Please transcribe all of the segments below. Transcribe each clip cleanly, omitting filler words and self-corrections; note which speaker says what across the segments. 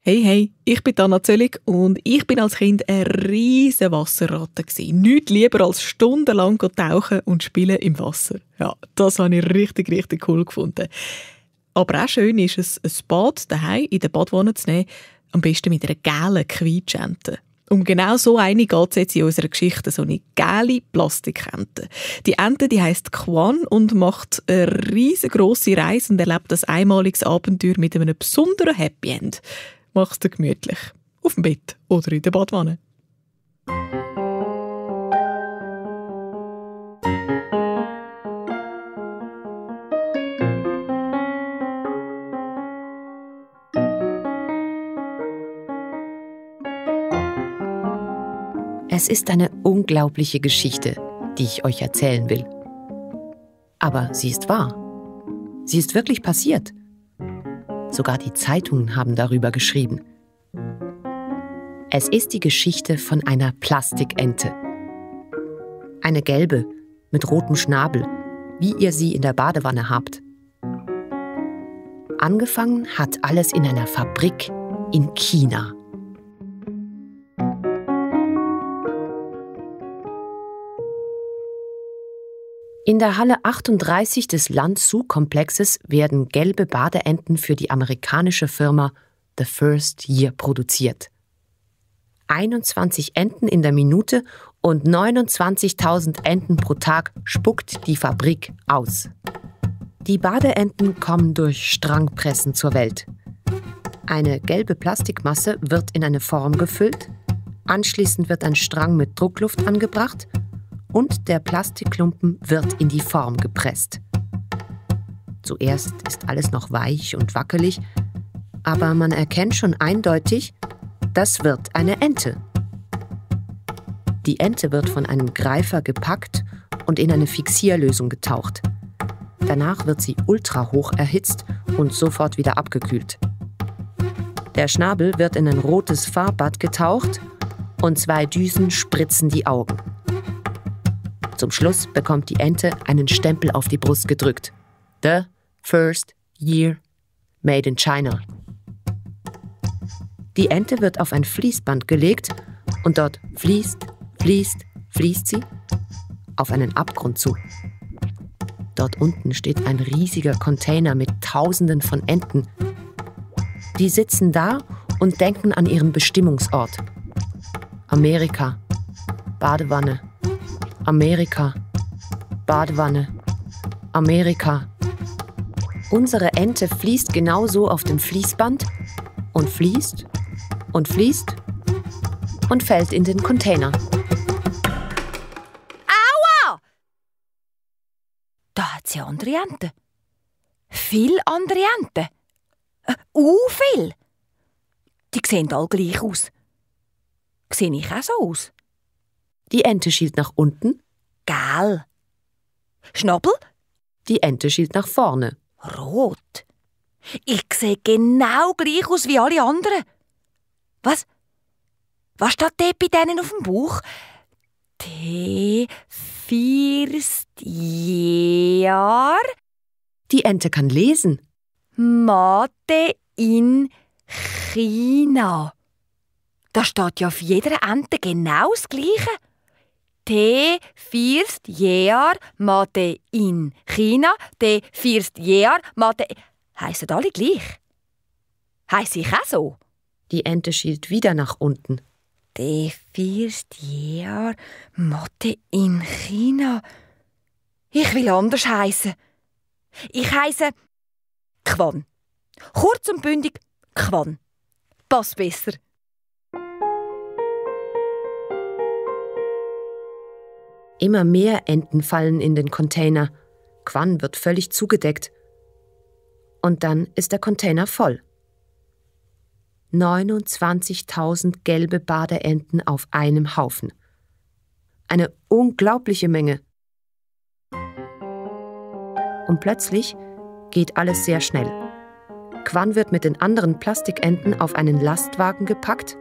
Speaker 1: Hey, hey, ich bin Anna Zöllig und ich bin als Kind eine riesige Wasserratte gewesen. Nichts lieber als stundenlang tauchen und spielen im Wasser. Ja, das habe ich richtig, richtig cool gefunden. Aber auch schön ist es, ein Bad daheim in der Badwanne zu nehmen, am besten mit einer gelben Quietschente. Um genau so eine geht es jetzt in unserer Geschichte, so eine gelbe Plastikente. Die Ente, die heisst Quan und macht eine riesengroße Reise und erlebt ein einmaliges Abenteuer mit einem besonderen Happy End. Mach's dir gemütlich. Auf dem Bett oder in der Badwanne.
Speaker 2: Es ist eine unglaubliche Geschichte, die ich euch erzählen will. Aber sie ist wahr. Sie ist wirklich passiert. Sogar die Zeitungen haben darüber geschrieben. Es ist die Geschichte von einer Plastikente. Eine gelbe, mit rotem Schnabel, wie ihr sie in der Badewanne habt. Angefangen hat alles in einer Fabrik in China. In der Halle 38 des Lanzhou-Komplexes werden gelbe Badeenten für die amerikanische Firma The First Year produziert. 21 Enten in der Minute und 29.000 Enten pro Tag spuckt die Fabrik aus. Die Badeenten kommen durch Strangpressen zur Welt. Eine gelbe Plastikmasse wird in eine Form gefüllt, anschließend wird ein Strang mit Druckluft angebracht und der Plastikklumpen wird in die Form gepresst. Zuerst ist alles noch weich und wackelig, aber man erkennt schon eindeutig, das wird eine Ente. Die Ente wird von einem Greifer gepackt und in eine Fixierlösung getaucht. Danach wird sie ultrahoch erhitzt und sofort wieder abgekühlt. Der Schnabel wird in ein rotes Farbbad getaucht und 2 Düsen spritzen die Augen. Zum Schluss bekommt die Ente einen Stempel auf die Brust gedrückt. The First Year Made in China. Die Ente wird auf ein Fließband gelegt und dort fließt sie auf einen Abgrund zu. Dort unten steht ein riesiger Container mit Tausenden von Enten. Die sitzen da und denken an ihren Bestimmungsort. Amerika, Badewanne. Amerika, Badewanne, Amerika. Unsere Ente fließt genauso auf dem Fließband und fließt und fließt und fällt in den Container.
Speaker 3: Aua! Da hat sie andere Enten. Viel andere Enten. Viel. Die sehen alle gleich aus. Sehe ich auch so aus?
Speaker 2: Die Ente schielt nach unten.
Speaker 3: Gel. Schnabel?
Speaker 2: Die Ente schielt nach vorne.
Speaker 3: Rot. Ich sehe genau gleich aus wie alle anderen. Was? Was steht dort bei denen auf dem Bauch? First Year.
Speaker 2: Die Ente kann lesen.
Speaker 3: Made in China. Da steht ja auf jeder Ente genau das Gleiche. First Year Made in China. First Year Made... Heissen alle gleich? Heiss ich auch so?
Speaker 2: Die Ente schielt wieder nach unten.
Speaker 3: First Year Made in China. Ich will anders heissen. Ich heisse Quan. Kurz und bündig Quan. Passt besser.
Speaker 2: Immer mehr Enten fallen in den Container. Quan wird völlig zugedeckt. Und dann ist der Container voll. 29.000 gelbe Badeenten auf einem Haufen. Eine unglaubliche Menge. Und plötzlich geht alles sehr schnell. Quan wird mit den anderen Plastikenten auf einen Lastwagen gepackt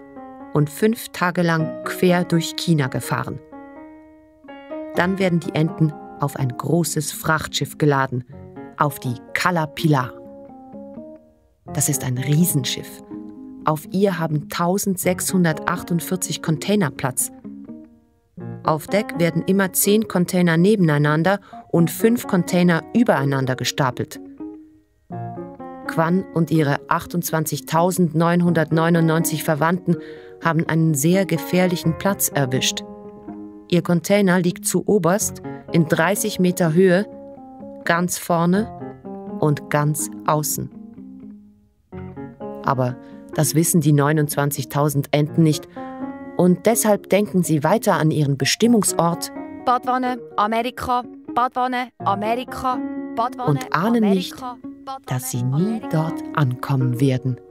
Speaker 2: und 5 Tage lang quer durch China gefahren. Dann werden die Enten auf ein großes Frachtschiff geladen, auf die Caterpillar. Das ist ein Riesenschiff. Auf ihr haben 1648 Container Platz. Auf Deck werden immer 10 Container nebeneinander und 5 Container übereinander gestapelt. Quan und ihre 28.999 Verwandten haben einen sehr gefährlichen Platz erwischt. Ihr Container liegt zuoberst in 30 Meter Höhe, ganz vorne und ganz außen. Aber das wissen die 29.000 Enten nicht und deshalb denken sie weiter an ihren Bestimmungsort
Speaker 3: Badwanne, Amerika, Badwanne, Amerika, Badwanne,
Speaker 2: und ahnen nicht,
Speaker 3: Amerika, Badwanne,
Speaker 2: dass sie nie
Speaker 3: Amerika.
Speaker 2: dort ankommen werden.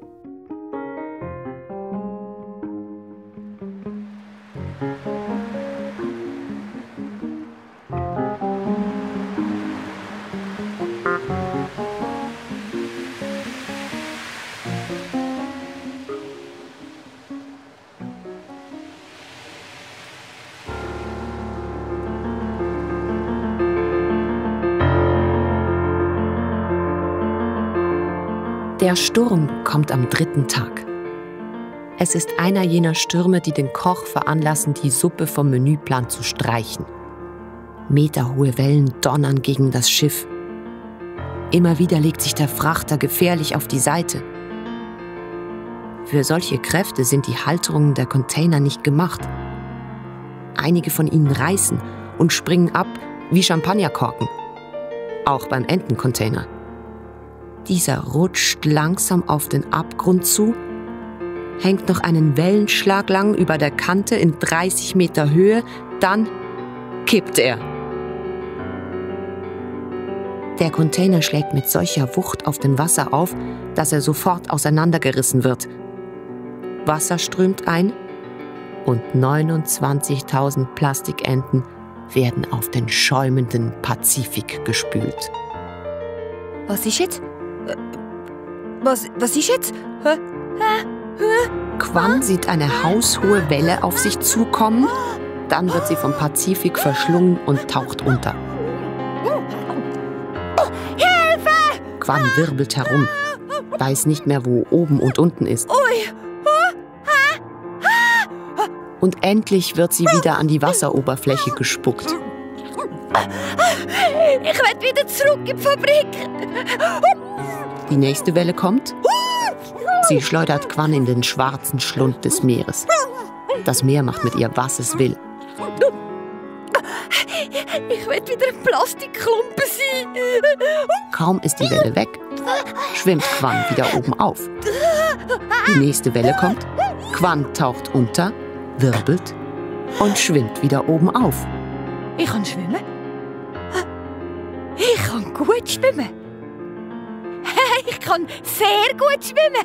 Speaker 2: Der Sturm kommt am 3. Tag. Es ist einer jener Stürme, die den Koch veranlassen, die Suppe vom Menüplan zu streichen. Meterhohe Wellen donnern gegen das Schiff. Immer wieder legt sich der Frachter gefährlich auf die Seite. Für solche Kräfte sind die Halterungen der Container nicht gemacht. Einige von ihnen reißen und springen ab wie Champagnerkorken. Auch beim Entencontainer. Dieser rutscht langsam auf den Abgrund zu, hängt noch einen Wellenschlag lang über der Kante in 30 Meter Höhe, dann kippt er. Der Container schlägt mit solcher Wucht auf dem Wasser auf, dass er sofort auseinandergerissen wird. Wasser strömt ein und 29.000 Plastikenten werden auf den schäumenden Pazifik gespült.
Speaker 3: Was ist jetzt? Was ist jetzt?
Speaker 2: Quan sieht eine haushohe Welle auf sich zukommen, dann wird sie vom Pazifik verschlungen und taucht unter.
Speaker 3: Hilfe!
Speaker 2: Quan wirbelt herum, weiß nicht mehr, wo oben und unten ist. Und endlich wird sie wieder an die Wasseroberfläche gespuckt.
Speaker 3: Ich will wieder zurück in die Fabrik.
Speaker 2: Die nächste Welle kommt. Sie schleudert Quan in den schwarzen Schlund des Meeres. Das Meer macht mit ihr, was es will.
Speaker 3: Ich will wieder ein Plastikklumpen sein.
Speaker 2: Kaum ist die Welle weg, schwimmt Quan wieder oben auf. Die nächste Welle kommt. Quan taucht unter, wirbelt und schwimmt wieder oben auf.
Speaker 3: Ich kann schwimmen. Ich kann gut schwimmen. Ich kann sehr gut schwimmen.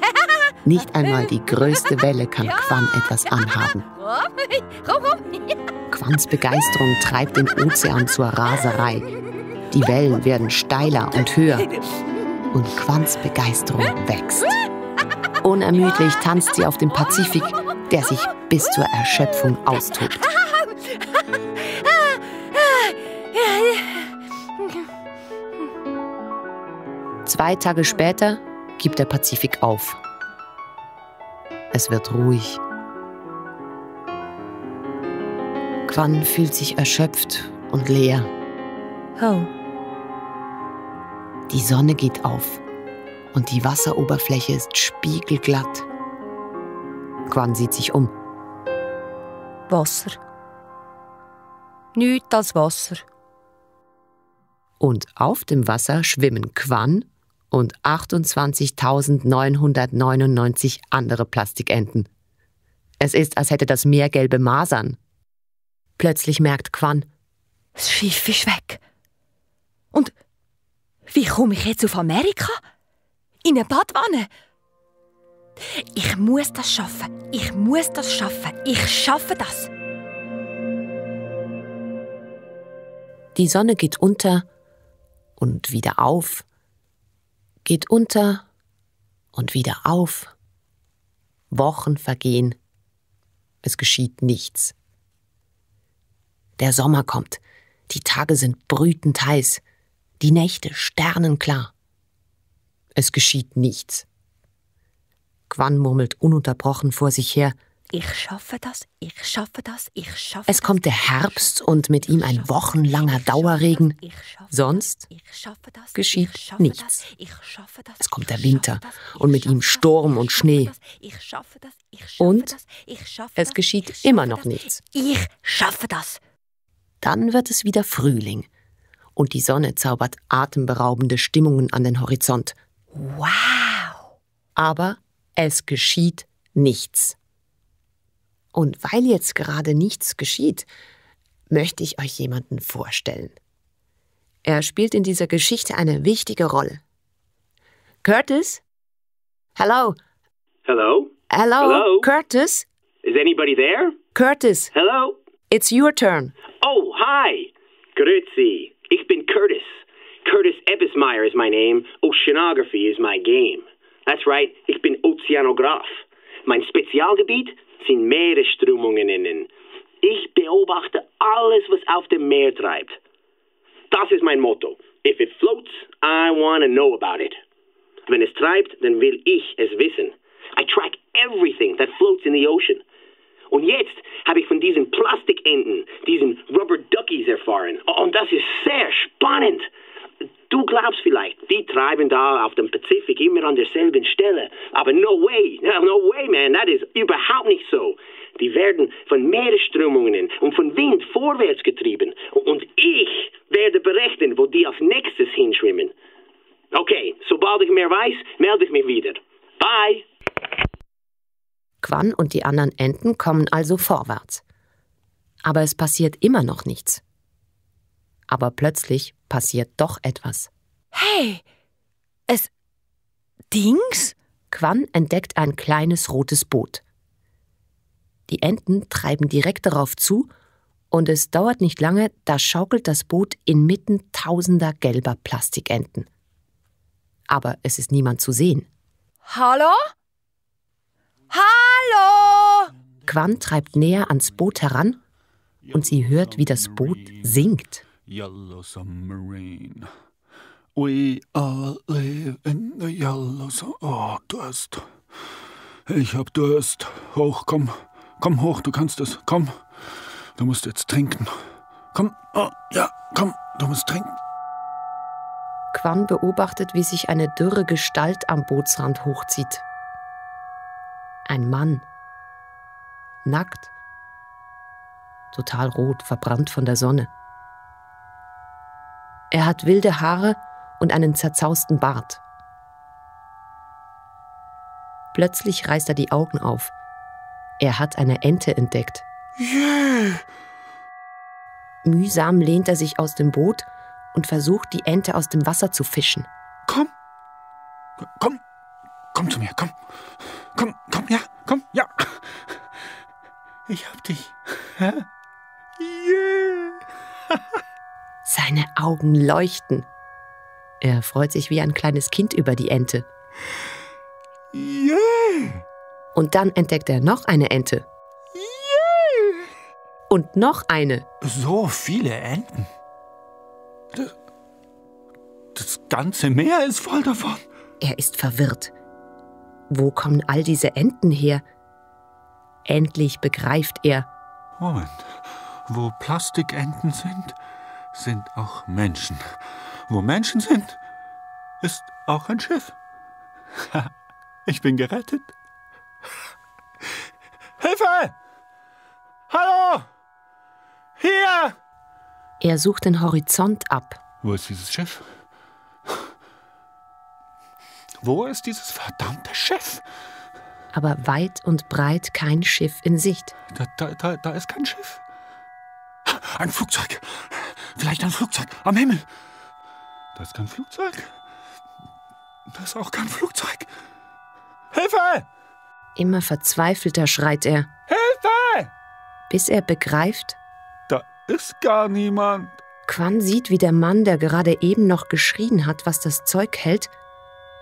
Speaker 2: Nicht einmal die größte Welle kann Quan etwas anhaben.
Speaker 3: Komm.
Speaker 2: Quans Begeisterung treibt den Ozean zur Raserei. Die Wellen werden steiler und höher. Und Quans Begeisterung wächst. Unermüdlich tanzt sie auf dem Pazifik, der sich bis zur Erschöpfung austobt. 2 Tage später gibt der Pazifik auf. Es wird ruhig. Quan fühlt sich erschöpft und leer.
Speaker 3: Oh.
Speaker 2: Die Sonne geht auf und die Wasseroberfläche ist spiegelglatt. Quan sieht sich um.
Speaker 3: Wasser. Nichts als Wasser.
Speaker 2: Und auf dem Wasser schwimmen Quan und 28.999 andere Plastikenten. Es ist, als hätte das Meer gelbe Masern. Plötzlich merkt Quan:
Speaker 3: Das Schiff ist weg. Und wie komme ich jetzt auf Amerika? In eine Badwanne? Ich muss das schaffen. Ich schaffe das.
Speaker 2: Die Sonne geht unter und wieder auf, geht unter und wieder auf. Wochen vergehen. Es geschieht nichts. Der Sommer kommt. Die Tage sind brütend heiß. Die Nächte sternenklar. Es geschieht nichts. Quan murmelt ununterbrochen vor sich her.
Speaker 3: Ich schaffe das, ich schaffe das, ich schaffe
Speaker 2: Es kommt der Herbst und mit ihm ein wochenlanger Dauerregen. Sonst geschieht nichts. Es kommt der Winter und mit ihm Sturm und Schnee. Und es geschieht immer noch nichts.
Speaker 3: Ich schaffe das.
Speaker 2: Dann wird es wieder Frühling und die Sonne zaubert atemberaubende Stimmungen an den Horizont.
Speaker 3: Wow!
Speaker 2: Aber es geschieht nichts. Und weil jetzt gerade nichts geschieht, möchte ich euch jemanden vorstellen. Er spielt in dieser Geschichte eine wichtige Rolle. Curtis? Hello?
Speaker 4: Hello?
Speaker 2: Hello?
Speaker 4: Hello?
Speaker 2: Curtis?
Speaker 4: Is anybody there?
Speaker 2: Curtis,
Speaker 4: Hello?
Speaker 2: it's your turn.
Speaker 4: Oh, hi. Grüezi. Ich bin Curtis. Curtis Ebbesmeyer is my name. Oceanography is my game. That's right, ich bin Ozeanograph. Mein Spezialgebiet sind Meeresströmungen. Ich beobachte alles, was auf dem Meer treibt. Das ist mein Motto. If it floats, I want to know about it. Wenn es treibt, dann will ich es wissen. I track everything that floats in the ocean. Und jetzt habe ich von diesen Plastikenten, diesen Rubber Duckies erfahren. Und das ist sehr spannend. Du glaubst vielleicht, die treiben da auf dem Pazifik immer an derselben Stelle. Aber no way, man, das ist überhaupt nicht so. Die werden von Meeresströmungen und von Wind vorwärts getrieben. Und ich werde berechnen, wo die als nächstes hinschwimmen. Okay, sobald ich mehr weiß, melde ich mich wieder. Bye!
Speaker 2: Quan und die anderen Enten kommen also vorwärts. Aber es passiert immer noch nichts. Aber plötzlich passiert doch etwas.
Speaker 3: Hey, es... Dings?
Speaker 2: Quan entdeckt ein kleines rotes Boot. Die Enten treiben direkt darauf zu und es dauert nicht lange, da schaukelt das Boot inmitten tausender gelber Plastikenten. Aber es ist niemand zu sehen.
Speaker 3: Hallo? Hallo?
Speaker 2: Quan treibt näher ans Boot heran und sie hört, wie das Boot singt.
Speaker 5: Yellow submarine. We all live in the yellow submarine. Oh, Durst. Ich hab Durst. Hoch, komm. Komm hoch, du kannst es. Komm. Du musst jetzt trinken. Komm. Oh, ja, komm. Du musst trinken.
Speaker 2: Quan beobachtet, wie sich eine dürre Gestalt am Bootsrand hochzieht. Ein Mann. Nackt. Total rot, verbrannt von der Sonne. Er hat wilde Haare und einen zerzausten Bart. Plötzlich reißt er die Augen auf. Er hat eine Ente entdeckt.
Speaker 5: Yeah.
Speaker 2: Mühsam lehnt er sich aus dem Boot und versucht, die Ente aus dem Wasser zu fischen.
Speaker 5: Komm. Komm. Komm zu mir, komm. Komm, ja. Ich hab dich. Yeah.
Speaker 2: Seine Augen leuchten. Er freut sich wie ein kleines Kind über die Ente.
Speaker 5: Yeah.
Speaker 2: Und dann entdeckt er noch eine Ente.
Speaker 5: Yeah.
Speaker 2: Und noch eine.
Speaker 5: So viele Enten. Das ganze Meer ist voll davon.
Speaker 2: Er ist verwirrt. Wo kommen all diese Enten her? Endlich begreift er.
Speaker 5: Moment, wo Plastikenten sind auch Menschen. Wo Menschen sind, ist auch ein Schiff. Ich bin gerettet. Hilfe! Hallo! Hier!
Speaker 2: Er sucht den Horizont ab.
Speaker 5: Wo ist dieses Schiff? Wo ist dieses verdammte Schiff?
Speaker 2: Aber weit und breit kein Schiff in Sicht.
Speaker 5: Da ist kein Schiff. Ein Flugzeug. Vielleicht ein Flugzeug am Himmel. Da ist kein Flugzeug. Da ist auch kein Flugzeug. Hilfe!
Speaker 2: Immer verzweifelter schreit er,
Speaker 5: Hilfe!
Speaker 2: bis er begreift,
Speaker 5: Da ist gar niemand.
Speaker 2: Quan sieht, wie der Mann, der gerade eben noch geschrien hat, was das Zeug hält,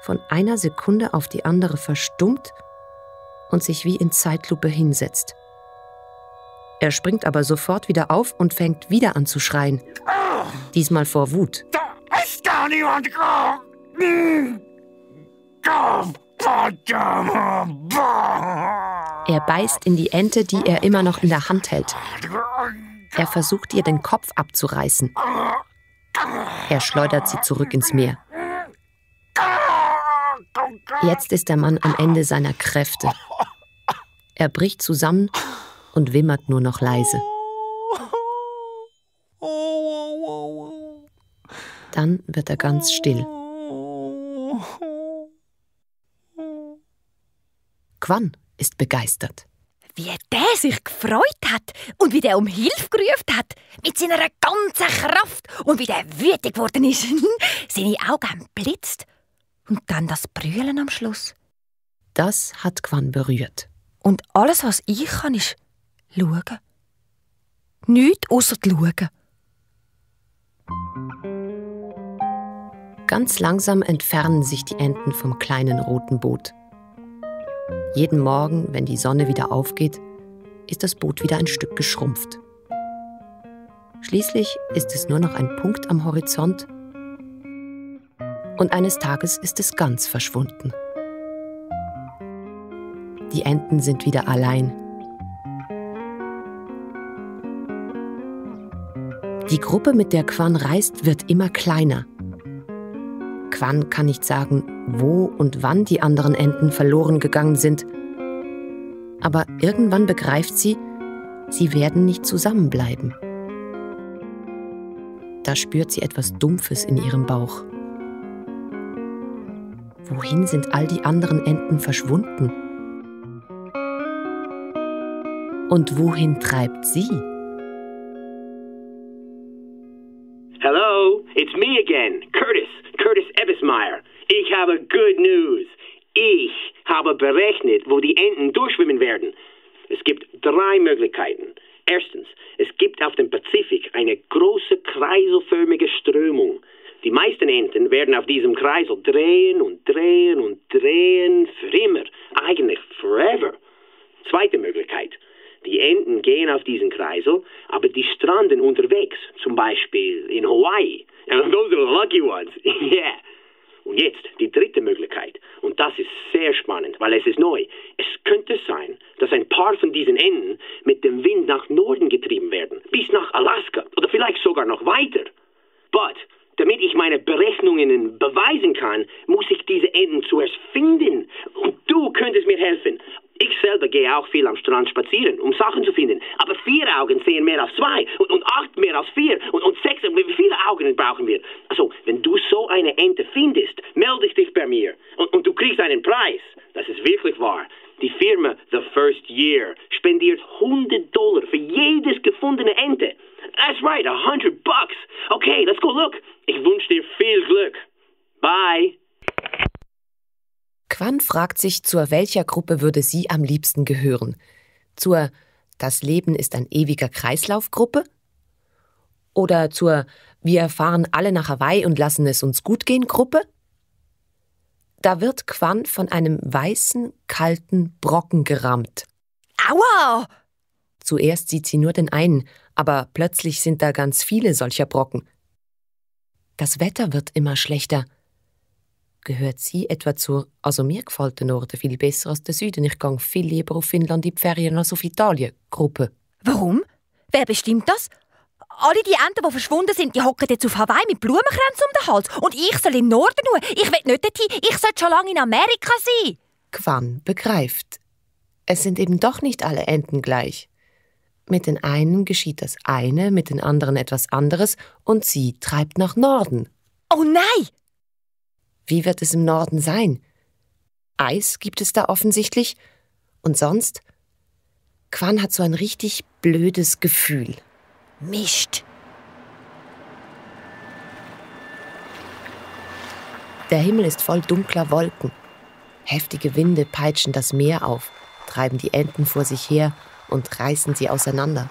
Speaker 2: von einer Sekunde auf die andere verstummt und sich wie in Zeitlupe hinsetzt. Er springt aber sofort wieder auf und fängt wieder an zu schreien. Diesmal vor Wut.
Speaker 5: Da ist gar niemand.
Speaker 2: Er beißt in die Ente, die er immer noch in der Hand hält. Er versucht, ihr den Kopf abzureißen. Er schleudert sie zurück ins Meer. Jetzt ist der Mann am Ende seiner Kräfte. Er bricht zusammen und wimmert nur noch leise. Dann wird er ganz still. Quan ist begeistert.
Speaker 3: Wie der sich gefreut hat und wie der um Hilfe gerufen hat, mit seiner ganzen Kraft und wie der wütig geworden ist. Seine Augen haben blitzt. Und dann das Brüllen am Schluss.
Speaker 2: Das hat Quan berührt.
Speaker 3: Und alles, was ich kann, ist schauen. Nichts ausser schauen.
Speaker 2: Ganz langsam entfernen sich die Enten vom kleinen roten Boot. Jeden Morgen, wenn die Sonne wieder aufgeht, ist das Boot wieder ein Stück geschrumpft. Schließlich ist es nur noch ein Punkt am Horizont und eines Tages ist es ganz verschwunden. Die Enten sind wieder allein. Die Gruppe, mit der Quan reist, wird immer kleiner. Quan kann nicht sagen, wo und wann die anderen Enten verloren gegangen sind. Aber irgendwann begreift sie, sie werden nicht zusammenbleiben. Da spürt sie etwas Dumpfes in ihrem Bauch. Wohin sind all die anderen Enten verschwunden? Und wohin treibt sie?
Speaker 4: Hello, it's me again, Curtis Ebbesmeyer. Ich habe good news. Ich habe berechnet, wo die Enten durchschwimmen werden. Es gibt 3 Möglichkeiten. Erstens, es gibt auf dem Pazifik eine große kreiselförmige Strömung. Die meisten Enten werden auf diesem Kreisel drehen und drehen und drehen für immer. Eigentlich forever. Zweite Möglichkeit. Die Enten gehen auf diesen Kreisel, aber die stranden unterwegs, zum Beispiel in Hawaii. And those are the lucky ones. Yeah. Und jetzt die dritte Möglichkeit. Und das ist sehr spannend, weil es ist neu. Es könnte sein, dass ein paar von diesen Enten mit dem Wind nach Norden getrieben werden, bis nach Alaska oder vielleicht sogar noch weiter. But damit ich meine Berechnungen beweisen kann, muss ich diese Enten zuerst finden. Und du könntest mir helfen. Ich selber gehe auch viel am Strand spazieren, um Sachen zu finden. Aber 4 Augen sehen mehr als 2 und 8 mehr als 4 und 6. Wie viele Augen brauchen wir? Also, wenn du so eine Ente findest, melde dich bei mir und du kriegst einen Preis. Das ist wirklich wahr. Die Firma The First Year spendiert $100 für jedes gefundene Ente. That's right, $100. Okay, let's go look. Ich wünsche dir viel Glück. Bye.
Speaker 2: Quan fragt sich, zu welcher Gruppe würde sie am liebsten gehören? Zur »Das Leben ist ein ewiger Kreislauf«-Gruppe? Oder zur »Wir fahren alle nach Hawaii und lassen es uns gut gehen«-Gruppe? Da wird Quan von einem weißen, kalten Brocken gerammt.
Speaker 3: Aua!
Speaker 2: Zuerst sieht sie nur den einen, aber plötzlich sind da ganz viele solcher Brocken. Das Wetter wird immer schlechter. Gehört sie etwa zur «Also mir gefällt der Norden viel besser als der Süden, ich gehe viel lieber auf Finnland in die Ferien als auf Italien»-Gruppe?
Speaker 3: Warum? Wer bestimmt das? Alle die Enten, die verschwunden sind, die hocken jetzt auf Hawaii mit Blumenkränzen um den Hals. Und ich soll in den Norden nur. Ich will nicht dorthin. Ich sollte schon lange in Amerika sein.
Speaker 2: Quan begreift. Es sind eben doch nicht alle Enten gleich. Mit den einen geschieht das eine, mit den anderen etwas anderes und sie treibt nach Norden.
Speaker 3: Oh nein!
Speaker 2: Wie wird es im Norden sein? Eis gibt es da offensichtlich. Und sonst? Quan hat so ein richtig blödes Gefühl.
Speaker 3: Mist.
Speaker 2: Der Himmel ist voll dunkler Wolken. Heftige Winde peitschen das Meer auf, treiben die Enten vor sich her und reißen sie auseinander.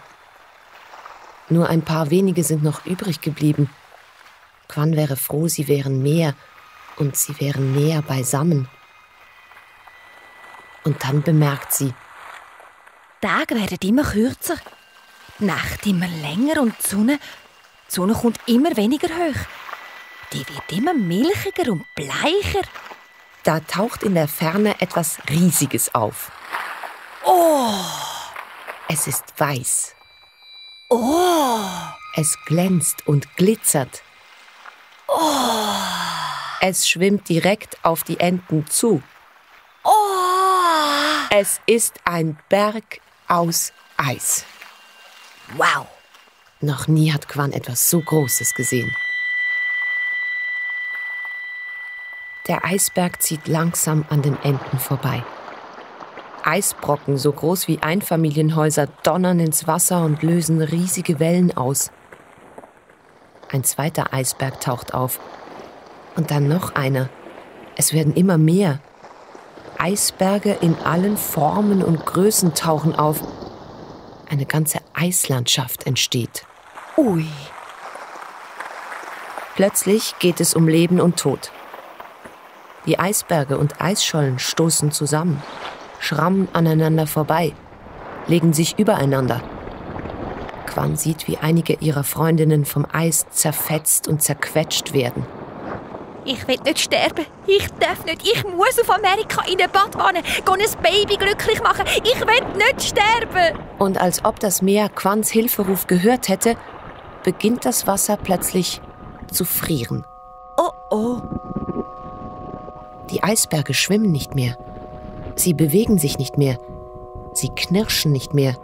Speaker 2: Nur ein paar wenige sind noch übrig geblieben. Quan wäre froh, sie wären mehr und sie wären näher beisammen. Und dann bemerkt sie:
Speaker 3: Die Tage werden immer kürzer, die Nächte immer länger und die Sonne kommt immer weniger hoch. Die wird immer milchiger und bleicher.
Speaker 2: Da taucht in der Ferne etwas Riesiges auf.
Speaker 3: Oh!
Speaker 2: Es ist weiß.
Speaker 3: Oh!
Speaker 2: Es glänzt und glitzert.
Speaker 3: Oh!
Speaker 2: Es schwimmt direkt auf die Enten zu.
Speaker 3: Oh!
Speaker 2: Es ist ein Berg aus Eis.
Speaker 3: Wow!
Speaker 2: Noch nie hat Quan etwas so Großes gesehen. Der Eisberg zieht langsam an den Enten vorbei. Eisbrocken, so groß wie Einfamilienhäuser, donnern ins Wasser und lösen riesige Wellen aus. Ein zweiter Eisberg taucht auf. Und dann noch einer. Es werden immer mehr. Eisberge in allen Formen und Größen tauchen auf. Eine ganze Eislandschaft entsteht.
Speaker 3: Ui!
Speaker 2: Plötzlich geht es um Leben und Tod. Die Eisberge und Eisschollen stoßen zusammen, schrammen aneinander vorbei, legen sich übereinander. Quan sieht, wie einige ihrer Freundinnen vom Eis zerfetzt und zerquetscht werden.
Speaker 3: Ich will nicht sterben. Ich darf nicht. Ich muss auf Amerika in eine Badwanne. Gehen ein Baby glücklich machen. Ich will nicht sterben.
Speaker 2: Und als ob das Meer Quans Hilferuf gehört hätte, beginnt das Wasser plötzlich zu frieren.
Speaker 3: Oh oh.
Speaker 2: Die Eisberge schwimmen nicht mehr. Sie bewegen sich nicht mehr. Sie knirschen nicht mehr.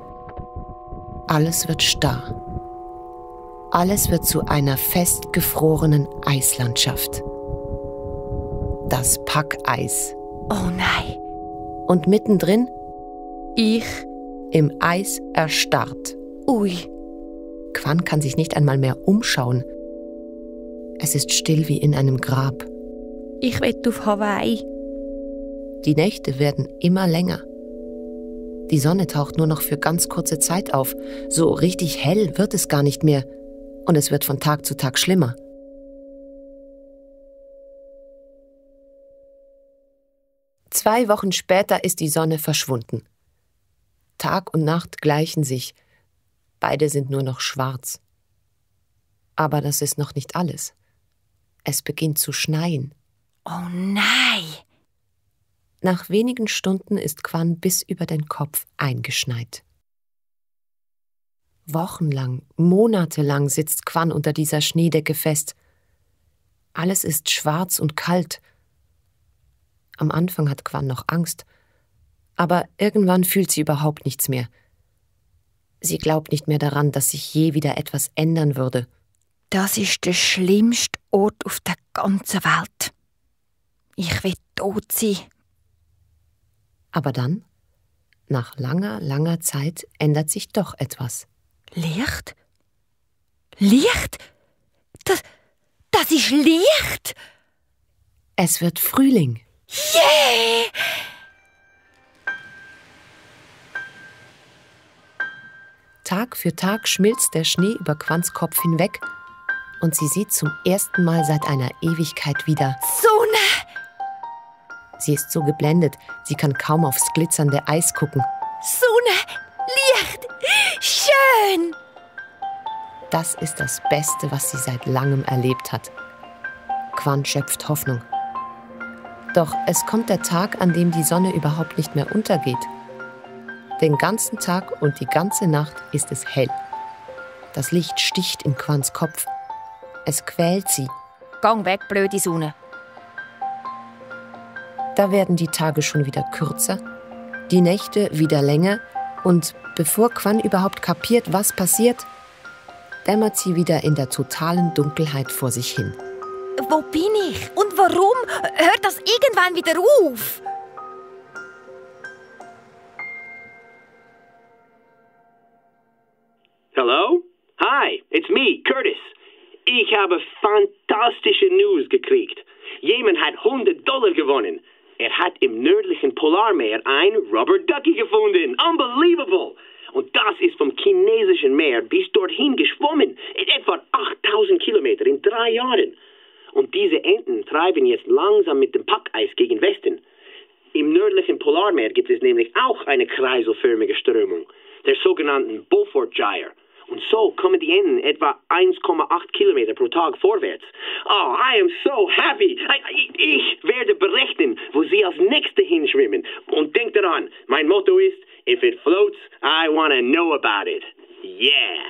Speaker 2: Alles wird starr. Alles wird zu einer festgefrorenen Eislandschaft. Das Packeis.
Speaker 3: Oh nein.
Speaker 2: Und mittendrin ich im Eis erstarrt.
Speaker 3: Ui.
Speaker 2: Quan kann sich nicht einmal mehr umschauen. Es ist still wie in einem Grab.
Speaker 3: Ich will auf Hawaii.
Speaker 2: Die Nächte werden immer länger. Die Sonne taucht nur noch für ganz kurze Zeit auf. So richtig hell wird es gar nicht mehr. Und es wird von Tag zu Tag schlimmer. Zwei Wochen später ist die Sonne verschwunden. Tag und Nacht gleichen sich. Beide sind nur noch schwarz. Aber das ist noch nicht alles. Es beginnt zu schneien.
Speaker 3: Oh nein!
Speaker 2: Nach wenigen Stunden ist Quan bis über den Kopf eingeschneit. Wochenlang, monatelang sitzt Quan unter dieser Schneedecke fest. Alles ist schwarz und kalt. Am Anfang hat Quan noch Angst, aber irgendwann fühlt sie überhaupt nichts mehr. Sie glaubt nicht mehr daran, dass sich je wieder etwas ändern würde.
Speaker 3: Das ist der schlimmste Ort auf der ganzen Welt. Ich will tot sein.
Speaker 2: Aber dann, nach langer, langer Zeit, ändert sich doch etwas.
Speaker 3: Licht? Licht? Das ist Licht!
Speaker 2: Es wird Frühling.
Speaker 3: Yeah!
Speaker 2: Tag für Tag schmilzt der Schnee über Quans Kopf hinweg und sie sieht zum ersten Mal seit einer Ewigkeit wieder
Speaker 3: Sonne!
Speaker 2: Sie ist so geblendet, sie kann kaum aufs glitzernde Eis gucken.
Speaker 3: Sonne! Licht! Schön!
Speaker 2: Das ist das Beste, was sie seit langem erlebt hat. Quan schöpft Hoffnung. Doch es kommt der Tag, an dem die Sonne überhaupt nicht mehr untergeht. Den ganzen Tag und die ganze Nacht ist es hell. Das Licht sticht in Quans Kopf. Es quält sie.
Speaker 3: Gang weg, blöde Sonne.
Speaker 2: Da werden die Tage schon wieder kürzer, die Nächte wieder länger und bevor Quan überhaupt kapiert, was passiert, dämmert sie wieder in der totalen Dunkelheit vor sich hin.
Speaker 3: Wo bin ich? Und warum? Hört das irgendwann wieder auf?
Speaker 4: Hello? Hi, it's me, Curtis. Ich habe fantastische News gekriegt. Jemand hat $100 gewonnen. Er hat im nördlichen Polarmeer ein Rubber Ducky gefunden. Unbelievable! Und das ist vom chinesischen Meer bis dorthin geschwommen. In etwa 8000 Kilometer in 3 Jahren. Und diese Enten treiben jetzt langsam mit dem Packeis gegen Westen. Im nördlichen Polarmeer gibt es nämlich auch eine kreiselförmige Strömung, der sogenannten Beaufort Gyre. Und so kommen die Enten etwa 1,8 Kilometer pro Tag vorwärts. Oh, I am so happy. Ich werde berechnen, wo sie als Nächste hinschwimmen. Und denkt daran, mein Motto ist, if it floats, I want to know about it. Yeah.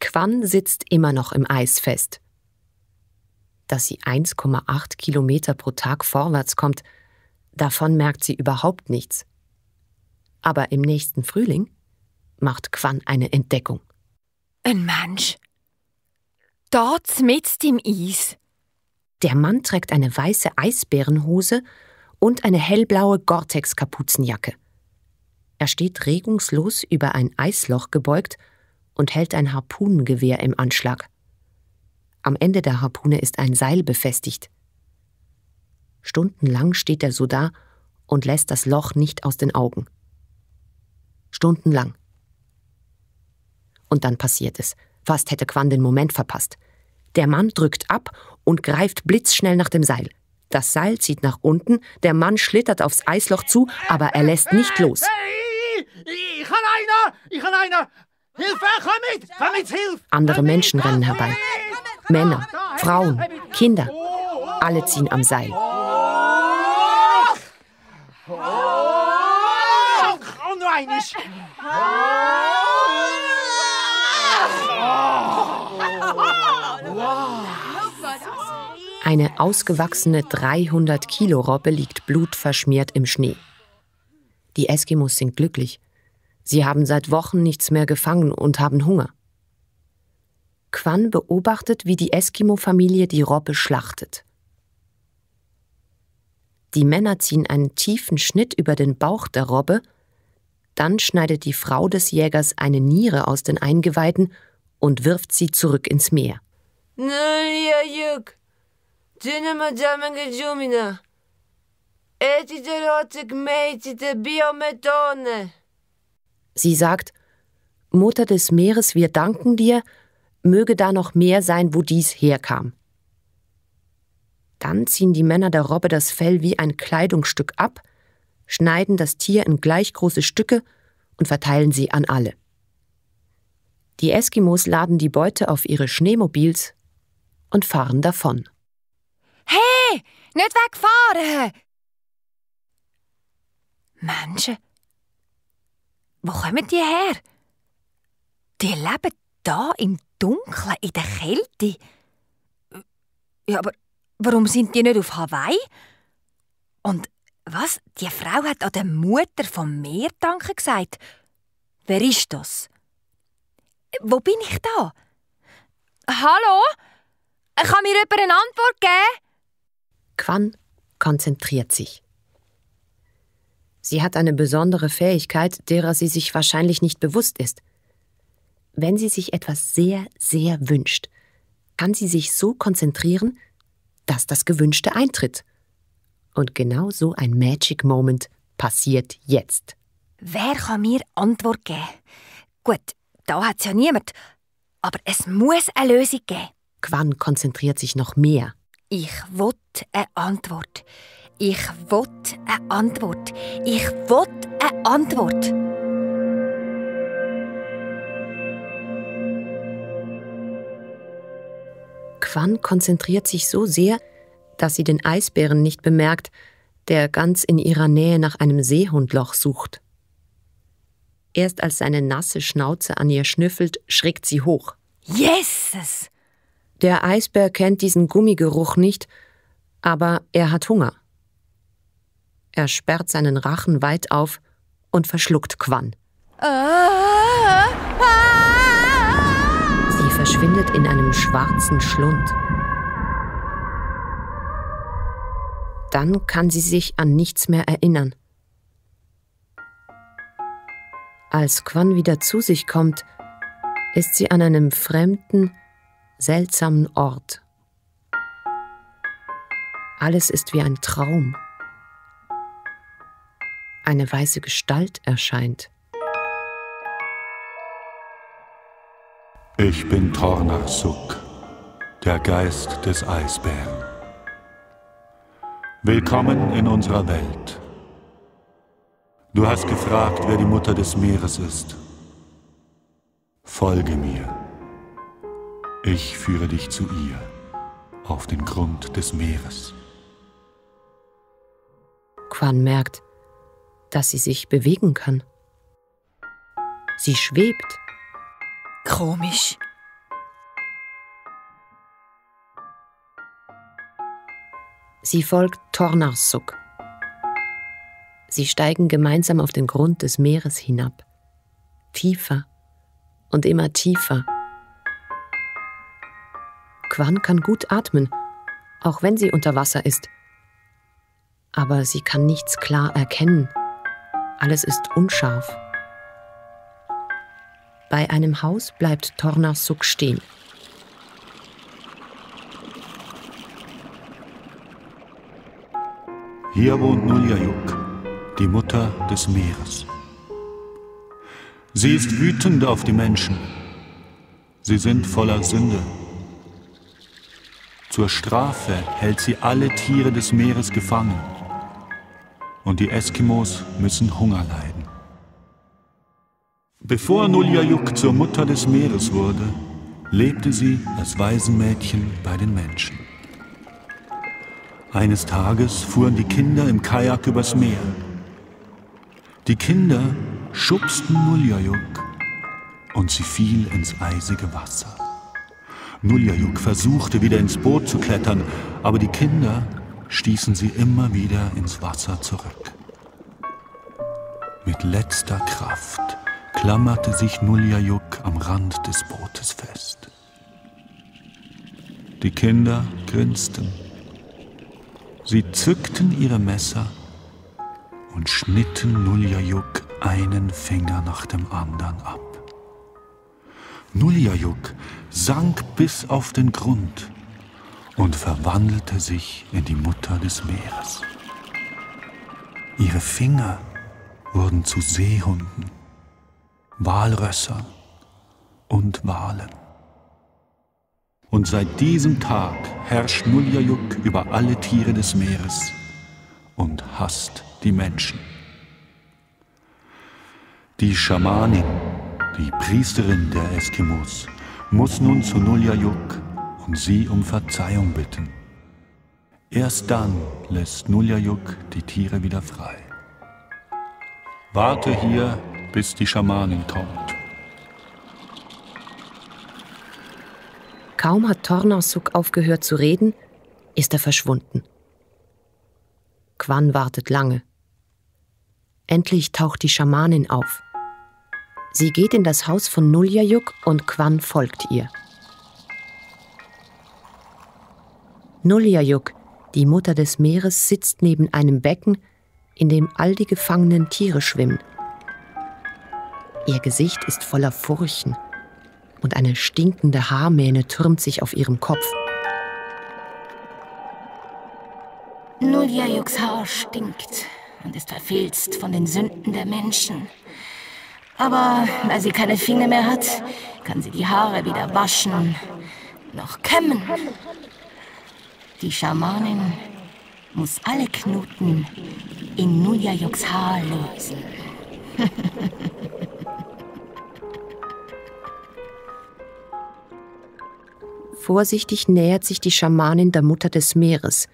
Speaker 2: Quan sitzt immer noch im Eis fest. Dass sie 1,8 Kilometer pro Tag vorwärts kommt, davon merkt sie überhaupt nichts. Aber im nächsten Frühling macht Quan eine Entdeckung.
Speaker 3: Ein Mensch. Dort mitten im Eis.
Speaker 2: Der Mann trägt eine weiße Eisbärenhose und eine hellblaue Gore-Tex-Kapuzenjacke. Er steht regungslos über ein Eisloch gebeugt und hält ein Harpunengewehr im Anschlag. Am Ende der Harpune ist ein Seil befestigt. Stundenlang steht er so da und lässt das Loch nicht aus den Augen. Stundenlang. Und dann passiert es. Fast hätte Quan den Moment verpasst. Der Mann drückt ab und greift blitzschnell nach dem Seil. Das Seil zieht nach unten, der Mann schlittert aufs Eisloch zu, aber er lässt nicht los.
Speaker 6: Hey, ich kann einer! Hilfe, komm mit, Hilfe!
Speaker 2: Andere Menschen rennen herbei. Männer, Frauen, Kinder. Alle ziehen am Seil.
Speaker 6: Und noch einiges.
Speaker 2: Eine ausgewachsene 300-Kilo-Robbe liegt blutverschmiert im Schnee. Die Eskimos sind glücklich. Sie haben seit Wochen nichts mehr gefangen und haben Hunger. Quan beobachtet, wie die Eskimo-Familie die Robbe schlachtet. Die Männer ziehen einen tiefen Schnitt über den Bauch der Robbe, dann schneidet die Frau des Jägers eine Niere aus den Eingeweiden und wirft sie zurück ins Meer. Sie sagt, Mutter des Meeres, wir danken dir, möge da noch mehr sein, wo dies herkam. Dann ziehen die Männer der Robbe das Fell wie ein Kleidungsstück ab, schneiden das Tier in gleich große Stücke und verteilen sie an alle. Die Eskimos laden die Beute auf ihre Schneemobils und fahren davon.
Speaker 3: Hey, nicht wegfahren! Menschen? Wo kommen die her? Die leben da im Dunkeln, in der Kälte. Ja, aber warum sind die nicht auf Hawaii? Und was? Die Frau hat an der Mutter vom Meer Danke gesagt. Wer ist das? Wo bin ich da? Hallo? Kann mir jemand eine Antwort geben?
Speaker 2: Quan konzentriert sich. Sie hat eine besondere Fähigkeit, derer sie sich wahrscheinlich nicht bewusst ist. Wenn sie sich etwas sehr, sehr wünscht, kann sie sich so konzentrieren, dass das Gewünschte eintritt. Und genau so ein Magic Moment passiert jetzt.
Speaker 3: Wer kann mir Antwort geben? Gut, da hat es ja niemand. Aber es muss eine Lösung geben.
Speaker 2: Quan konzentriert sich noch mehr.
Speaker 3: Ich will eine Antwort. Ich will eine Antwort. Ich will eine Antwort.
Speaker 2: Quan konzentriert sich so sehr, dass sie den Eisbären nicht bemerkt, der ganz in ihrer Nähe nach einem Seehundloch sucht. Erst als seine nasse Schnauze an ihr schnüffelt, schrickt sie hoch.
Speaker 3: Jesus!
Speaker 2: Der Eisbär kennt diesen Gummigeruch nicht, aber er hat Hunger. Er sperrt seinen Rachen weit auf und verschluckt Quan. Sie verschwindet in einem schwarzen Schlund. Dann kann sie sich an nichts mehr erinnern. Als Quan wieder zu sich kommt, ist sie an einem fremden, seltsamen Ort. Alles ist wie ein Traum. Eine weiße Gestalt erscheint.
Speaker 5: Ich bin Tornarsuk, der Geist des Eisbären. Willkommen in unserer Welt. Du hast gefragt, wer die Mutter des Meeres ist. Folge mir. Ich führe dich zu ihr, auf den Grund des Meeres.
Speaker 2: Quan merkt, dass sie sich bewegen kann. Sie schwebt.
Speaker 3: Komisch.
Speaker 2: Sie folgt Tornarsuk. Sie steigen gemeinsam auf den Grund des Meeres hinab. Tiefer und immer tiefer. Quan kann gut atmen, auch wenn sie unter Wasser ist. Aber sie kann nichts klar erkennen. Alles ist unscharf. Bei einem Haus bleibt Tornarsuk stehen.
Speaker 5: Hier wohnt Nuljayuk, die Mutter des Meeres. Sie ist wütend auf die Menschen. Sie sind voller Sünde. Zur Strafe hält sie alle Tiere des Meeres gefangen. Und die Eskimos müssen Hunger leiden. Bevor Nuljayuk zur Mutter des Meeres wurde, lebte sie als Waisenmädchen bei den Menschen. Eines Tages fuhren die Kinder im Kajak übers Meer. Die Kinder schubsten Nuljayuk und sie fiel ins eisige Wasser. Nuljayuk versuchte wieder ins Boot zu klettern, aber die Kinder stießen sie immer wieder ins Wasser zurück. Mit letzter Kraft klammerte sich Nuljayuk am Rand des Bootes fest. Die Kinder grinsten. Sie zückten ihre Messer und schnitten Nuljayuk einen Finger nach dem anderen ab. Nuljayuk sank bis auf den Grund und verwandelte sich in die Mutter des Meeres. Ihre Finger wurden zu Seehunden, Walrössern und Walen. Und seit diesem Tag herrscht Nuljayuk über alle Tiere des Meeres und hasst die Menschen. Die Schamanin, die Priesterin der Eskimos, muss nun zu Nuljayuk und sie um Verzeihung bitten. Erst dann lässt Nuljayuk die Tiere wieder frei. Warte hier, bis die Schamanin kommt.
Speaker 2: Kaum hat Tornarsuk aufgehört zu reden, ist er verschwunden. Quan wartet lange. Endlich taucht die Schamanin auf. Sie geht in das Haus von Nuljayuk und Quan folgt ihr. Nuljayuk, die Mutter des Meeres, sitzt neben einem Becken, in dem all die gefangenen Tiere schwimmen. Ihr Gesicht ist voller Furchen und eine stinkende Haarmähne türmt sich auf ihrem Kopf.
Speaker 7: Nuljayuks Haar stinkt und ist verfilzt von den Sünden der Menschen. Aber weil sie keine Finger mehr hat, kann sie die Haare weder waschen noch kämmen. Die Schamanin muss alle Knoten in Nuljayuks Haar lösen.
Speaker 2: Vorsichtig nähert sich die Schamanin der Mutter des Meeres.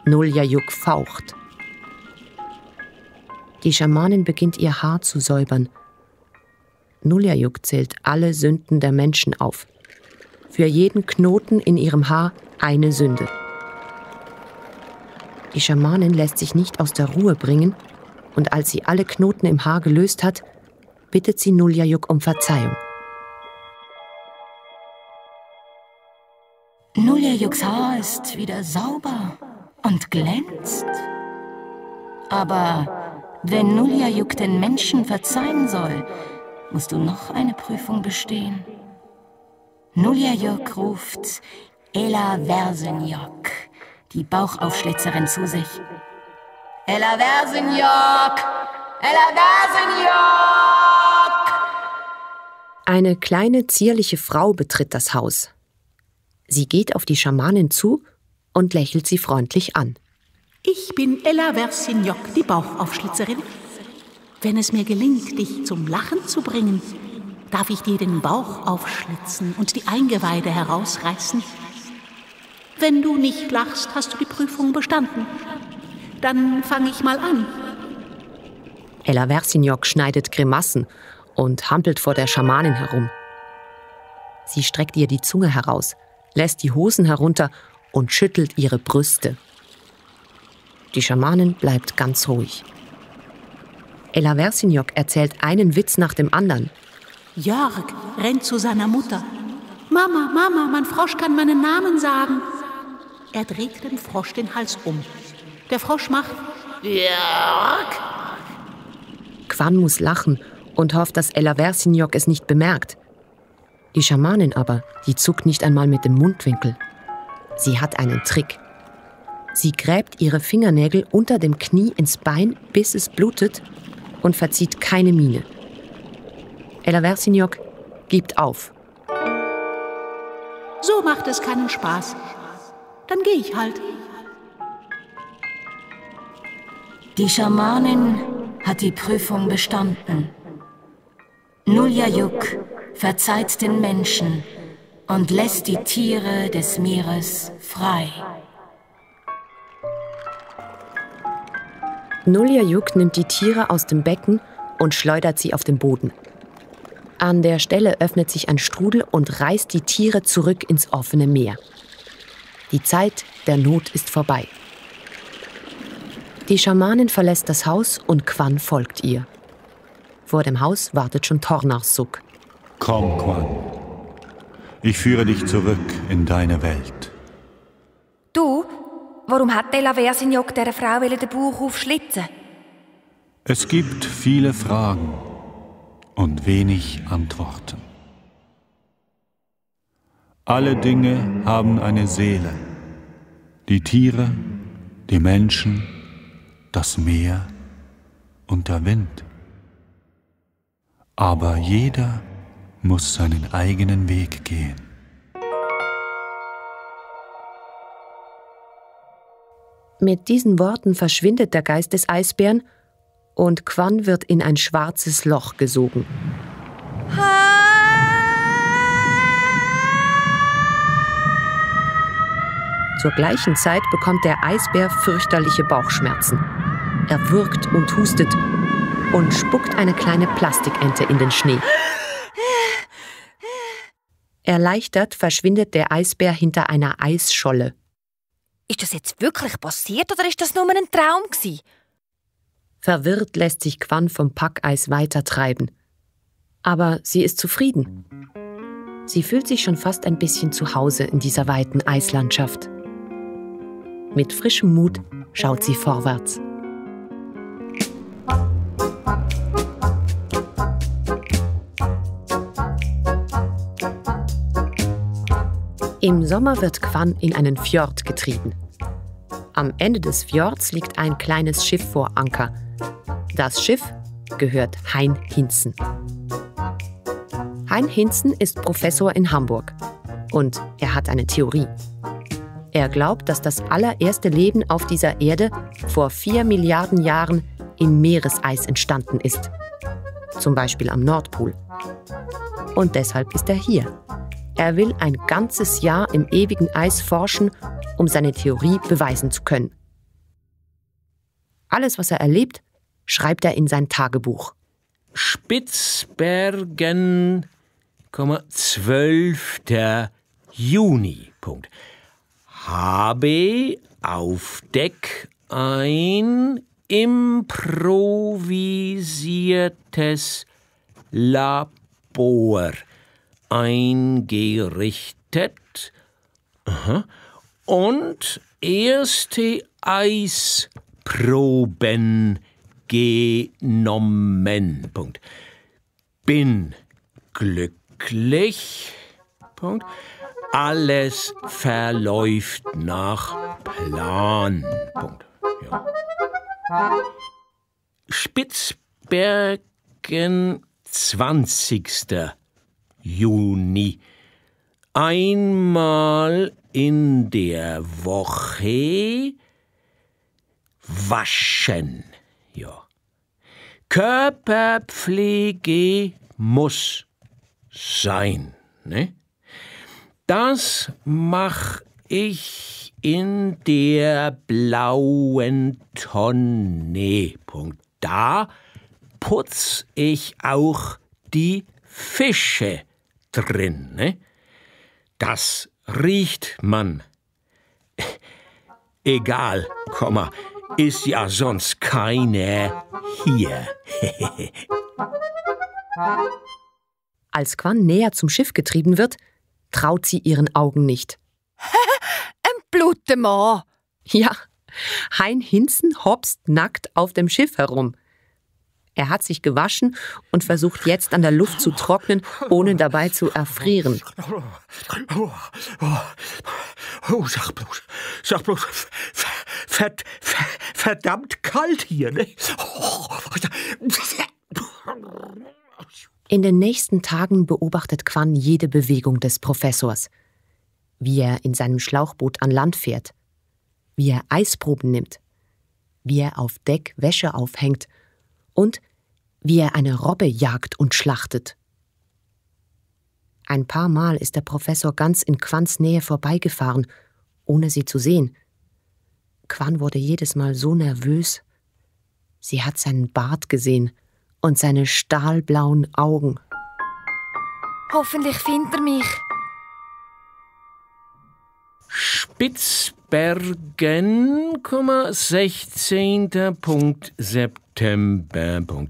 Speaker 2: Nuljayuk faucht. Die Schamanin beginnt ihr Haar zu säubern. Nuljayuk zählt alle Sünden der Menschen auf. Für jeden Knoten in ihrem Haar eine Sünde. Die Schamanin lässt sich nicht aus der Ruhe bringen und als sie alle Knoten im Haar gelöst hat, bittet sie Nuljayuk um Verzeihung.
Speaker 7: Nuljayuks Haar ist wieder sauber und glänzt. Aber wenn Nuljayuk den Menschen verzeihen soll, musst du noch eine Prüfung bestehen. Nuljayuk ruft Ella Versenjok, die Bauchaufschlitzerin, zu sich. Ella Versenjok! Ella Versenjok!
Speaker 2: Eine kleine, zierliche Frau betritt das Haus. Sie geht auf die Schamanin zu und lächelt sie freundlich an.
Speaker 8: Ich bin Ella Versenjok, die Bauchaufschlitzerin. Wenn es mir gelingt, dich zum Lachen zu bringen, Darf ich dir den Bauch aufschlitzen und die Eingeweide herausreißen? Wenn du nicht lachst, hast du die Prüfung bestanden. Dann fange ich mal an.
Speaker 2: Ella Versiniok schneidet Grimassen und hampelt vor der Schamanin herum. Sie streckt ihr die Zunge heraus, lässt die Hosen herunter und schüttelt ihre Brüste. Die Schamanin bleibt ganz ruhig. Ella Versiniok erzählt einen Witz nach dem anderen.
Speaker 8: Jörg rennt zu seiner Mutter. Mama, Mama, mein Frosch kann meinen Namen sagen. Er dreht dem Frosch den Hals um. Der Frosch macht Jörg.
Speaker 2: Quan muss lachen und hofft, dass Ella Versiniok es nicht bemerkt. Die Schamanin aber, die zuckt nicht einmal mit dem Mundwinkel. Sie hat einen Trick. Sie gräbt ihre Fingernägel unter dem Knie ins Bein, bis es blutet, und verzieht keine Miene. Ella Versiniok gibt auf.
Speaker 8: So macht es keinen Spaß. Dann gehe ich halt.
Speaker 7: Die Schamanin hat die Prüfung bestanden. Nuljajuk verzeiht den Menschen und lässt die Tiere des Meeres frei.
Speaker 2: Nuljajuk nimmt die Tiere aus dem Becken und schleudert sie auf den Boden. An der Stelle öffnet sich ein Strudel und reißt die Tiere zurück ins offene Meer. Die Zeit der Not ist vorbei. Die Schamanin verlässt das Haus und Quan folgt ihr. Vor dem Haus wartet schon Tornarsuk.
Speaker 5: Komm, Quan. Ich führe dich zurück in deine Welt.
Speaker 3: Du, warum hat Ella Versiniok dieser Frau den Bauch aufschlitzen?
Speaker 5: Es gibt viele Fragen und wenig Antworten. Alle Dinge haben eine Seele. Die Tiere, die Menschen, das Meer und der Wind. Aber jeder muss seinen eigenen Weg gehen.
Speaker 2: Mit diesen Worten verschwindet der Geist des Eisbären und Quan wird in ein schwarzes Loch gesogen. Zur gleichen Zeit bekommt der Eisbär fürchterliche Bauchschmerzen. Er würgt und hustet und spuckt eine kleine Plastikente in den Schnee. Erleichtert verschwindet der Eisbär hinter einer Eisscholle.
Speaker 3: Ist das jetzt wirklich passiert oder ist das nur ein Traum gewesen?
Speaker 2: Verwirrt lässt sich Quan vom Packeis weitertreiben. Aber sie ist zufrieden. Sie fühlt sich schon fast ein bisschen zu Hause in dieser weiten Eislandschaft. Mit frischem Mut schaut sie vorwärts. Im Sommer wird Quan in einen Fjord getrieben. Am Ende des Fjords liegt ein kleines Schiff vor Anker. Das Schiff gehört Hein Hintsen. Hein Hintsen ist Professor in Hamburg und er hat eine Theorie. Er glaubt, dass das allererste Leben auf dieser Erde vor 4 Milliarden Jahren im Meereseis entstanden ist. Zum Beispiel am Nordpol. Und deshalb ist er hier. Er will ein ganzes Jahr im ewigen Eis forschen, um seine Theorie beweisen zu können. Alles, was er erlebt, schreibt er in sein Tagebuch.
Speaker 9: Spitzbergen, 12. Juni. Habe auf Deck ein improvisiertes Labor eingerichtet und erste Eisproben genommen. Bin glücklich. Alles verläuft nach Plan. Ja. Spitzbergen, 20. Juni. Einmal in der Woche waschen. Ja. Körperpflege muss. sein, ne? Das mach ich in der blauen Tonne. Punkt. Da putz ich auch die Fische drin, ne? Das riecht man. Egal, Komma, ist ja sonst keiner hier.
Speaker 2: Als Quan näher zum Schiff getrieben wird, traut sie ihren Augen nicht.
Speaker 3: Ein bluter Mann.
Speaker 2: Ja, Hein Hinzen hopst nackt auf dem Schiff herum. Er hat sich gewaschen und versucht jetzt an der Luft zu trocknen, ohne dabei zu erfrieren.
Speaker 9: Sag bloß, verdammt kalt hier, ne?
Speaker 2: In den nächsten Tagen beobachtet Quan jede Bewegung des Professors. Wie er in seinem Schlauchboot an Land fährt, wie er Eisproben nimmt, wie er auf Deck Wäsche aufhängt und wie er eine Robbe jagt und schlachtet. Ein paar Mal ist der Professor ganz in Quans Nähe vorbeigefahren, ohne sie zu sehen. Quan wurde jedes Mal so nervös. Sie hat seinen Bart gesehen und seine stahlblauen Augen.
Speaker 3: Hoffentlich findet er mich.
Speaker 9: Spitzbergen, 16. September.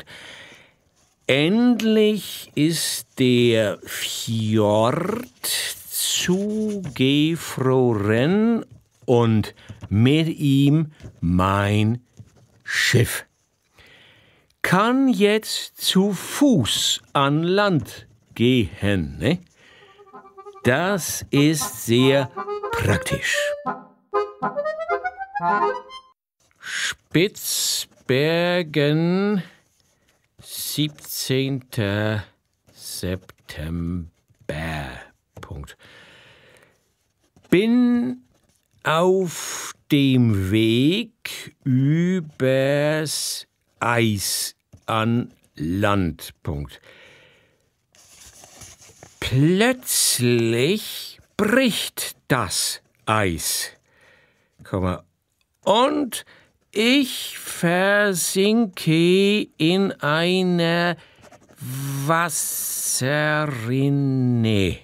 Speaker 9: Endlich ist der Fjord zugefroren und mit ihm mein Schiff. Kann jetzt zu Fuß an Land gehen, ne? Das ist sehr praktisch. Spitzbergen, 17. September. Punkt. Bin auf dem Weg übers Eis an Land. Punkt. Plötzlich bricht das Eis, und ich versinke in einer Wasserrinne.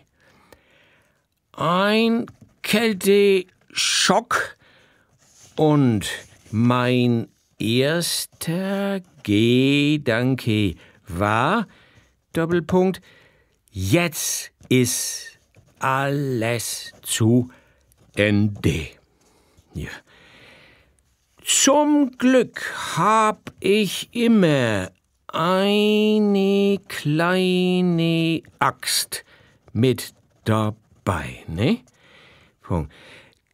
Speaker 9: Ein Kälteschock und mein erster Gedanke war, Doppelpunkt, jetzt ist alles zu Ende. Ja. Zum Glück hab ich immer eine kleine Axt mit dabei, ne?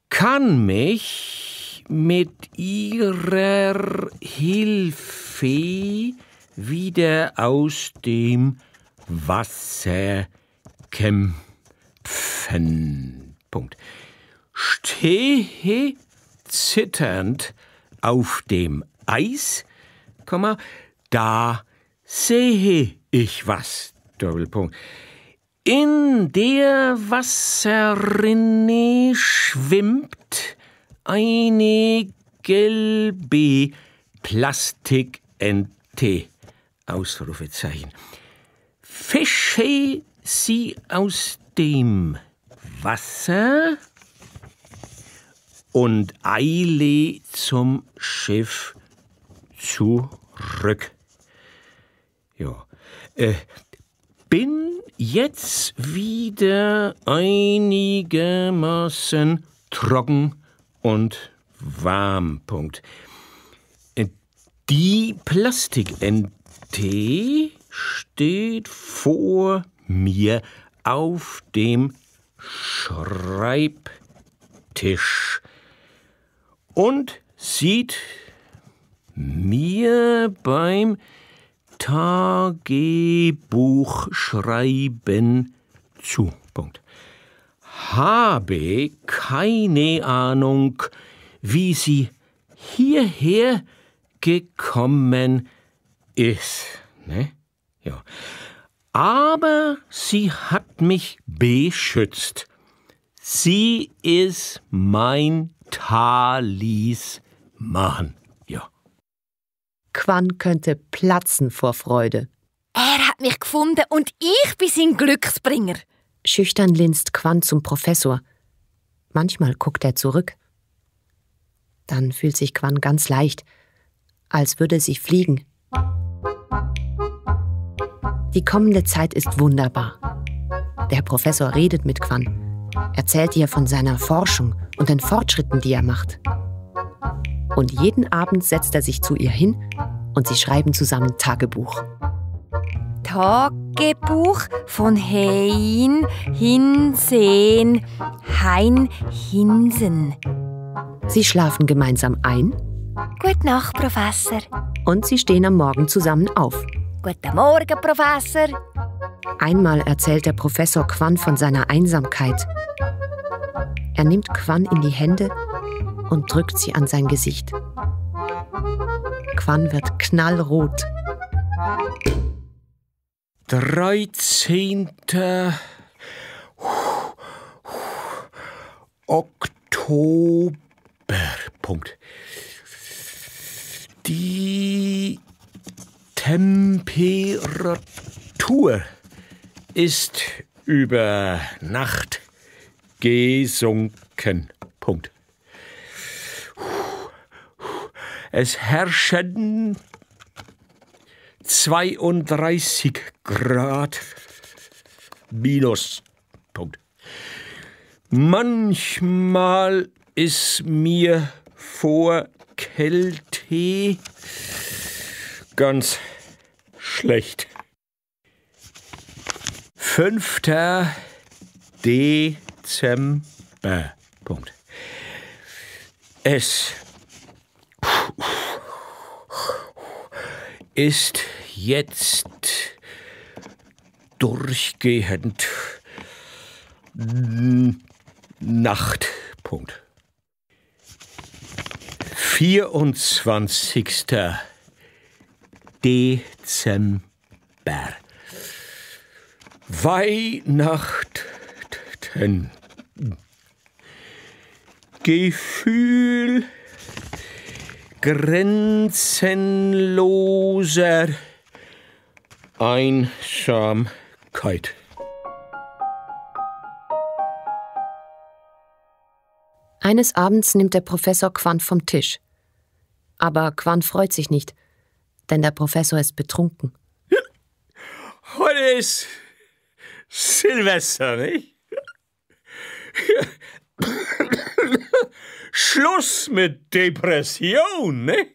Speaker 9: Kann mich mit ihrer Hilfe wieder aus dem Wasser kämpfen. Punkt. Stehe zitternd auf dem Eis, da sehe ich was. Doppelpunkt. In der Wasserrinne schwimmt eine gelbe Plastikente. Ausrufezeichen. Fische sie aus dem Wasser und eile zum Schiff zurück. Ja, bin jetzt wieder einigermaßen trocken und warm. Punkt. Die Plastikente steht vor mir auf dem Schreibtisch und sieht mir beim Tagebuchschreiben zu. Punkt. Habe keine Ahnung, wie sie hierher gekommen ist. Ne? Ja. Aber sie hat mich beschützt. Sie ist mein Talisman. Ja.
Speaker 2: Quan könnte platzen vor Freude.
Speaker 3: Er hat mich gefunden und ich bin sein Glücksbringer.
Speaker 2: Schüchtern linst Quan zum Professor. Manchmal guckt er zurück. Dann fühlt sich Quan ganz leicht, als würde sie fliegen. Die kommende Zeit ist wunderbar. Der Professor redet mit Quan, erzählt ihr von seiner Forschung und den Fortschritten, die er macht. Und jeden Abend setzt er sich zu ihr hin und sie schreiben zusammen Tagebuch.
Speaker 3: Tagebuch von Hein Hinsen. Hein Hinsen.
Speaker 2: Sie schlafen gemeinsam ein.
Speaker 3: Gute Nacht, Professor.
Speaker 2: Und sie stehen am Morgen zusammen auf.
Speaker 3: Guten Morgen, Professor.
Speaker 2: Einmal erzählt der Professor Quan von seiner Einsamkeit. Er nimmt Quan in die Hände und drückt sie an sein Gesicht. Quan wird knallrot.
Speaker 9: 13. Oktober. Punkt. Die Temperatur ist über Nacht gesunken. Punkt. Es herrschen 32 Grad minus. Punkt. Manchmal ist mir vor Kälte ganz schlecht. 5. Dezember. Punkt. Es ist jetzt durchgehend Nacht. Punkt. 24. Dezember. Weihnachten. Gefühl grenzenloser Einsamkeit.
Speaker 2: Eines Abends nimmt der Professor Quan vom Tisch. Aber Quan freut sich nicht, denn der Professor ist betrunken.
Speaker 9: Heute ist Silvester, nicht? Schluss mit Depression, ne?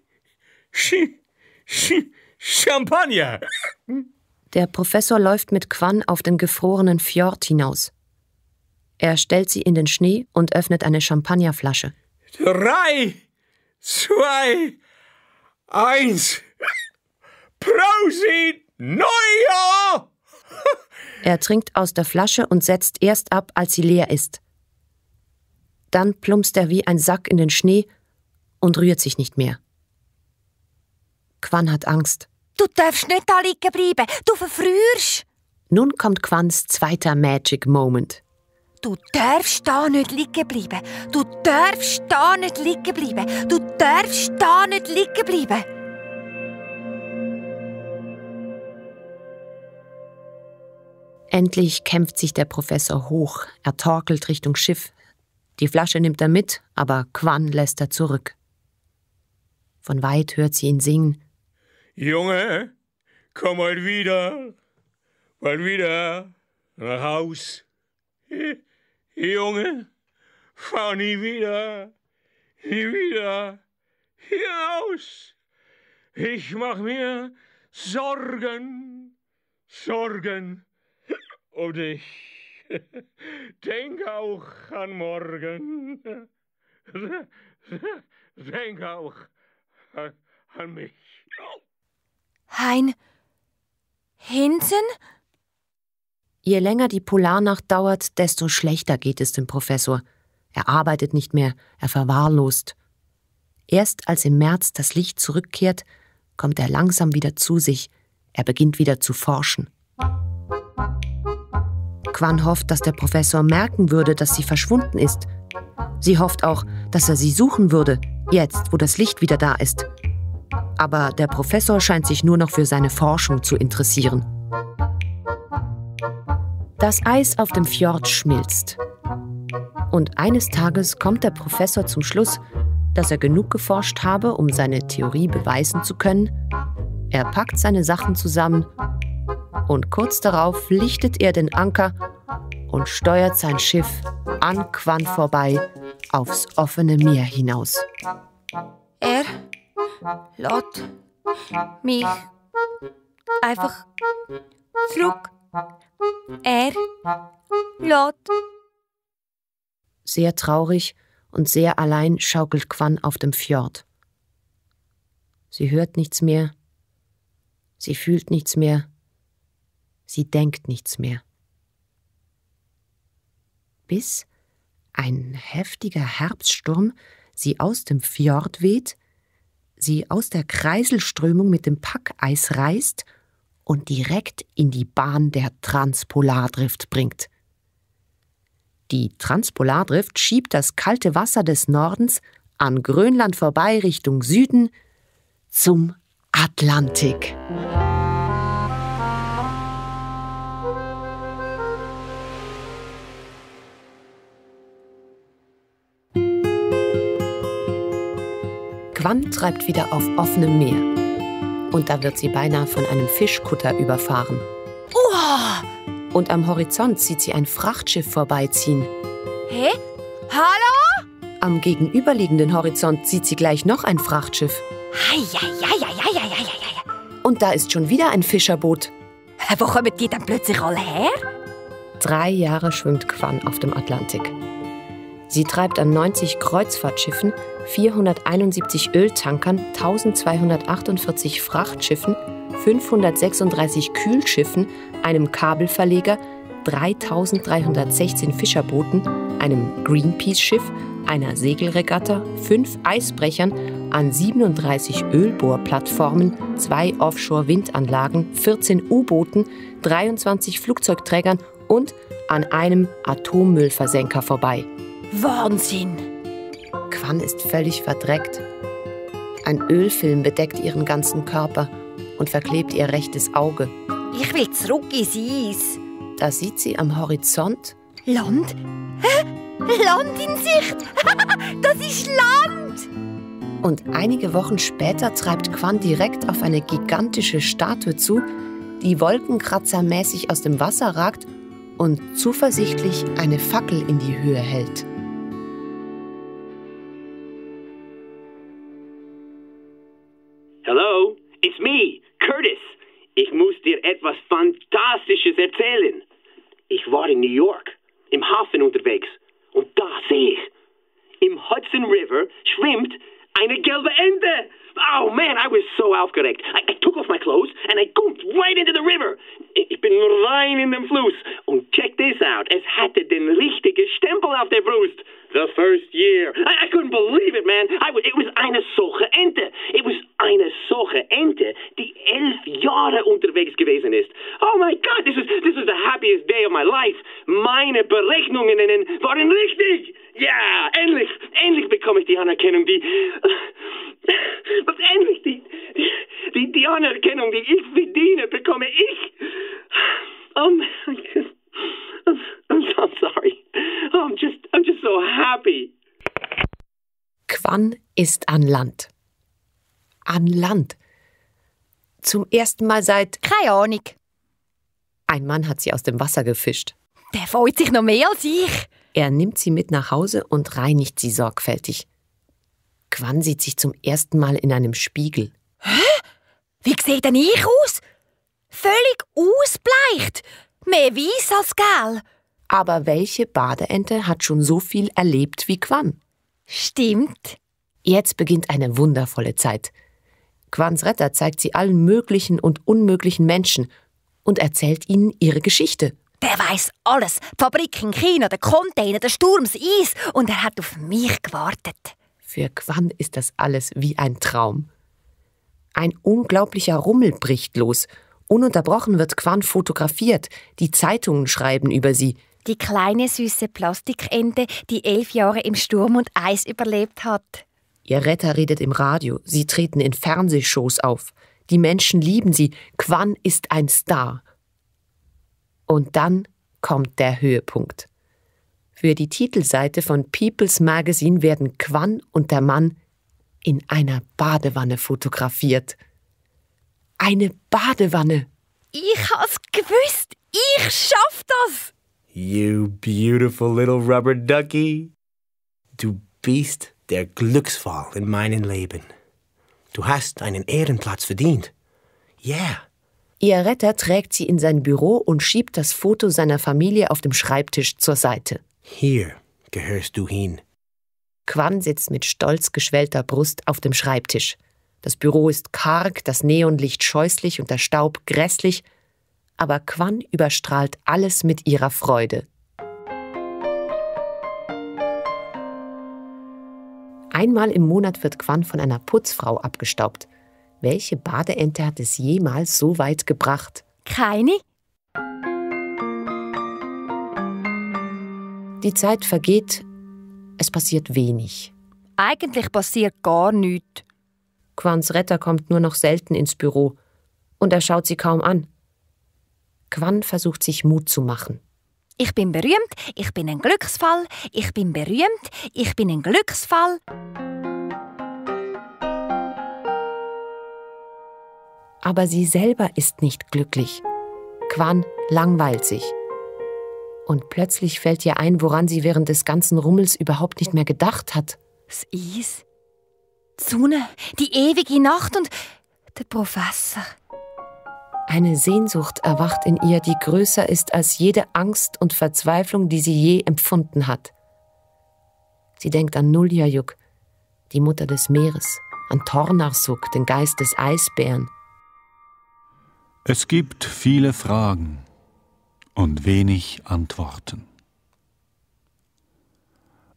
Speaker 9: Champagner.
Speaker 2: Der Professor läuft mit Quan auf den gefrorenen Fjord hinaus. Er stellt sie in den Schnee und öffnet eine Champagnerflasche.
Speaker 9: 3, 2, 1. Prosit Neujahr!
Speaker 2: Er trinkt aus der Flasche und setzt erst ab, als sie leer ist. Dann plumpst er wie ein Sack in den Schnee und rührt sich nicht mehr. Quan hat Angst.
Speaker 3: Du darfst nicht da liegen bleiben. Du verfrierst.
Speaker 2: Nun kommt Quans zweiter Magic Moment.
Speaker 3: Du darfst da nicht liegen bleiben. Du darfst da nicht liegen bleiben. Du darfst da nicht liegen bleiben.
Speaker 2: Endlich kämpft sich der Professor hoch. Er torkelt Richtung Schiff. Die Flasche nimmt er mit, aber Quan lässt er zurück. Von weit hört sie ihn singen.
Speaker 9: Junge, komm heute wieder, bald wieder nach Haus. Junge, fahr nie wieder hier raus. Ich mach mir Sorgen um dich. Denk auch an morgen. Denk auch an mich.
Speaker 3: Hein Hinsen?
Speaker 2: Je länger die Polarnacht dauert, desto schlechter geht es dem Professor. Er arbeitet nicht mehr, er verwahrlost. Erst als im März das Licht zurückkehrt, kommt er langsam wieder zu sich. Er beginnt wieder zu forschen. Quan hofft, dass der Professor merken würde, dass sie verschwunden ist. Sie hofft auch, dass er sie suchen würde, jetzt, wo das Licht wieder da ist. Aber der Professor scheint sich nur noch für seine Forschung zu interessieren. Das Eis auf dem Fjord schmilzt. Und eines Tages kommt der Professor zum Schluss, dass er genug geforscht habe, um seine Theorie beweisen zu können. Er packt seine Sachen zusammen und kurz darauf lichtet er den Anker und steuert sein Schiff an Quan vorbei aufs offene Meer hinaus.
Speaker 3: Er lässt mich einfach zurück. Er lässt.
Speaker 2: Sehr traurig und sehr allein schaukelt Quan auf dem Fjord. Sie hört nichts mehr, sie fühlt nichts mehr, sie denkt nichts mehr. Bis ein heftiger Herbststurm sie aus dem Fjord weht, sie aus der Kreiselströmung mit dem Packeis reißt und direkt in die Bahn der Transpolardrift bringt. Die Transpolardrift schiebt das kalte Wasser des Nordens an Grönland vorbei Richtung Süden zum Atlantik. Quan treibt wieder auf offenem Meer. Und da wird sie beinahe von einem Fischkutter überfahren.
Speaker 3: Uah!
Speaker 2: Und am Horizont sieht sie ein Frachtschiff vorbeiziehen.
Speaker 3: Hä? Hallo?
Speaker 2: Am gegenüberliegenden Horizont sieht sie gleich noch ein Frachtschiff. Und da ist schon wieder ein Fischerboot.
Speaker 3: Wo kommen die denn plötzlich alle her?
Speaker 2: 3 Jahre schwimmt Quan auf dem Atlantik. Sie treibt an 90 Kreuzfahrtschiffen, 471 Öltankern, 1248 Frachtschiffen, 536 Kühlschiffen, einem Kabelverleger, 3316 Fischerbooten, einem Greenpeace-Schiff, einer Segelregatta, 5 Eisbrechern, an 37 Ölbohrplattformen, 2 Offshore-Windanlagen, 14 U-Booten, 23 Flugzeugträgern und an einem Atommüllversenker vorbei.
Speaker 3: Wahnsinn!
Speaker 2: Quan ist völlig verdreckt. Ein Ölfilm bedeckt ihren ganzen Körper und verklebt ihr rechtes Auge.
Speaker 3: Ich will zurück ins Eis.
Speaker 2: Da sieht sie am Horizont
Speaker 3: Land? Hä? Land in Sicht! Das ist Land!
Speaker 2: Und einige Wochen später treibt Quan direkt auf eine gigantische Statue zu, die wolkenkratzermäßig aus dem Wasser ragt und zuversichtlich eine Fackel in die Höhe hält.
Speaker 4: Hello, it's me, Curtis. Ich muss dir etwas Fantastisches erzählen. Ich war in New York, im Hafen unterwegs. Und da sehe ich, im Hudson River schwimmt eine gelbe Ente. Oh man, I was so aufgeregt. I took off my clothes and I jumped right into the river. Ich bin rein in den Fluss. Und check this out, es hatte den richtigen Stempel auf der Brust. The first year. I couldn't believe it, man. It was eine solche Ente. It was eine solche Ente, die 11 Jahre unterwegs gewesen ist. Oh my God, this was the happiest day of my life. Meine Berechnungen waren richtig. Ja, endlich bekomme ich die Anerkennung, die Anerkennung, die ich verdiene, bekomme ich. Oh my God. I'm so sorry. I'm just so happy.
Speaker 2: Quan ist an Land. An Land. Zum ersten Mal seit...
Speaker 3: Keine Ahnung.
Speaker 2: Ein Mann hat sie aus dem Wasser gefischt.
Speaker 3: Der freut sich noch mehr als ich.
Speaker 2: Er nimmt sie mit nach Hause und reinigt sie sorgfältig. Quan sieht sich zum ersten Mal in einem Spiegel.
Speaker 3: Hä? Wie sehe denn ich aus? Völlig ausbleicht. Mehr weiß als gel.
Speaker 2: Aber welche Badeente hat schon so viel erlebt wie Quan?
Speaker 3: Stimmt.
Speaker 2: Jetzt beginnt eine wundervolle Zeit. Quans Retter zeigt sie allen möglichen und unmöglichen Menschen und erzählt ihnen ihre Geschichte.
Speaker 3: Der weiß alles. Die Fabrik in China, der Container, der Sturm, das Eis. Und er hat auf mich gewartet.
Speaker 2: Für Quan ist das alles wie ein Traum. Ein unglaublicher Rummel bricht los Ununterbrochen wird Quan fotografiert. Die Zeitungen schreiben über sie.
Speaker 3: Die kleine, süße Plastikente, die 11 Jahre im Sturm und Eis überlebt hat.
Speaker 2: Ihr Retter redet im Radio. Sie treten in Fernsehshows auf. Die Menschen lieben sie. Quan ist ein Star. Und dann kommt der Höhepunkt. Für die Titelseite von People's Magazine werden Quan und der Mann in einer Badewanne fotografiert. Eine Badewanne!
Speaker 3: Ich hab's gewusst! Ich schaff das!
Speaker 4: You beautiful little rubber ducky. Du bist der Glücksfall in meinem Leben. Du hast einen Ehrenplatz verdient. Yeah.
Speaker 2: Ihr Retter trägt sie in sein Büro und schiebt das Foto seiner Familie auf dem Schreibtisch zur Seite.
Speaker 4: Hier gehörst du hin.
Speaker 2: Quan sitzt mit stolz geschwellter Brust auf dem Schreibtisch. Das Büro ist karg, das Neonlicht scheußlich und der Staub grässlich, aber Quan überstrahlt alles mit ihrer Freude. Einmal im Monat wird Quan von einer Putzfrau abgestaubt. Welche Badeente hat es jemals so weit gebracht?
Speaker 3: Keine?
Speaker 2: Die Zeit vergeht, es passiert wenig.
Speaker 3: Eigentlich passiert gar nichts.
Speaker 2: Quans Retter kommt nur noch selten ins Büro und er schaut sie kaum an. Quan versucht sich Mut zu machen.
Speaker 3: Ich bin berühmt, ich bin ein Glücksfall, ich bin berühmt, ich bin ein Glücksfall.
Speaker 2: Aber sie selber ist nicht glücklich. Quan langweilt sich. Und plötzlich fällt ihr ein, woran sie während des ganzen Rummels überhaupt nicht mehr gedacht hat.
Speaker 3: Das Eis, die Sonne, die ewige Nacht und der Professor.
Speaker 2: Eine Sehnsucht erwacht in ihr, die größer ist als jede Angst und Verzweiflung, die sie je empfunden hat. Sie denkt an Nuljajuk, die Mutter des Meeres, an Tornarsuk, den Geist des Eisbären.
Speaker 5: Es gibt viele Fragen und wenig Antworten.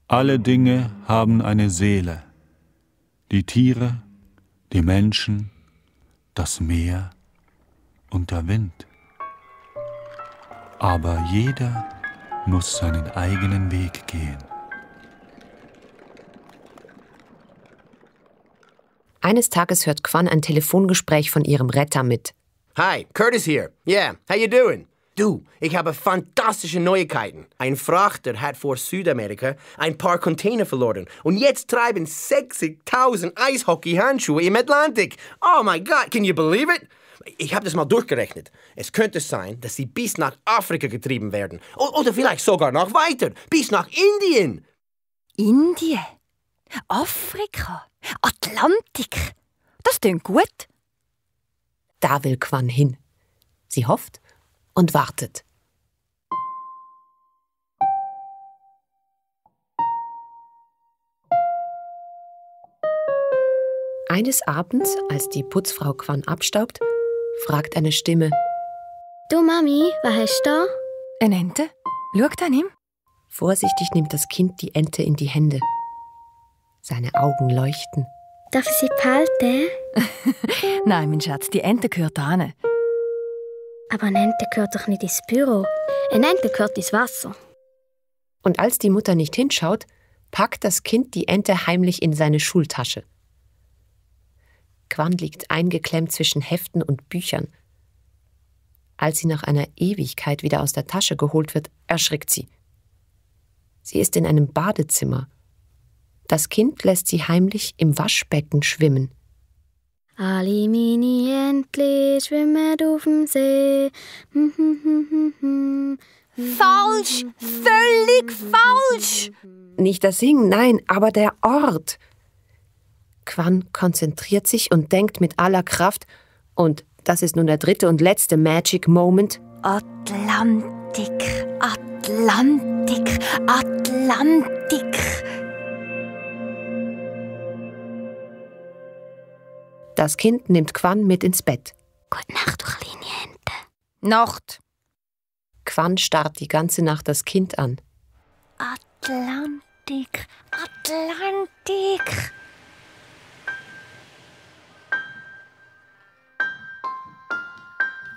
Speaker 5: Alle Dinge haben eine Seele. Die Tiere, die Menschen, das Meer und der Wind. Aber jeder muss seinen eigenen Weg gehen.
Speaker 2: Eines Tages hört Quan ein Telefongespräch von ihrem Retter mit.
Speaker 4: Hi, Curtis here. Yeah, how you doing? Du, ich habe fantastische Neuigkeiten. Ein Frachter hat vor Südamerika ein paar Container verloren und jetzt treiben 60.000 Eishockey-Handschuhe im Atlantik. Oh my God, can you believe it? Ich habe das mal durchgerechnet. Es könnte sein, dass sie bis nach Afrika getrieben werden. Oder vielleicht sogar noch weiter, bis nach Indien.
Speaker 3: Indien? Afrika? Atlantik? Das klingt gut.
Speaker 2: Da will Quan hin. Sie hofft und wartet. Eines Abends, als die Putzfrau Quan abstaubt, fragt eine Stimme:
Speaker 10: Du Mami, was hast du da?
Speaker 3: Eine Ente? Schau an ihm.
Speaker 2: Vorsichtig nimmt das Kind die Ente in die Hände. Seine Augen leuchten.
Speaker 10: Darf ich sie behalten?
Speaker 3: Nein, mein Schatz, die Ente gehört hin.
Speaker 10: Aber eine Ente gehört doch nicht ins Büro. Eine Ente gehört ins Wasser.
Speaker 2: Und als die Mutter nicht hinschaut, packt das Kind die Ente heimlich in seine Schultasche. Quan liegt eingeklemmt zwischen Heften und Büchern. Als sie nach einer Ewigkeit wieder aus der Tasche geholt wird, erschrickt sie. Sie ist in einem Badezimmer. Das Kind lässt sie heimlich im Waschbecken schwimmen.
Speaker 10: Alle meine Entli schwimmen auf dem See.
Speaker 3: Falsch! Völlig falsch!
Speaker 2: Nicht das Singen, nein, aber der Ort. Quan konzentriert sich und denkt mit aller Kraft, und das ist nun der dritte und letzte Magic Moment:
Speaker 3: Atlantik, Atlantik, Atlantik.
Speaker 2: Das Kind nimmt Quan mit ins Bett.
Speaker 10: Gute Nacht, du kleine Ente.
Speaker 3: Nacht.
Speaker 2: Quan starrt die ganze Nacht das Kind an.
Speaker 3: Atlantik, Atlantik.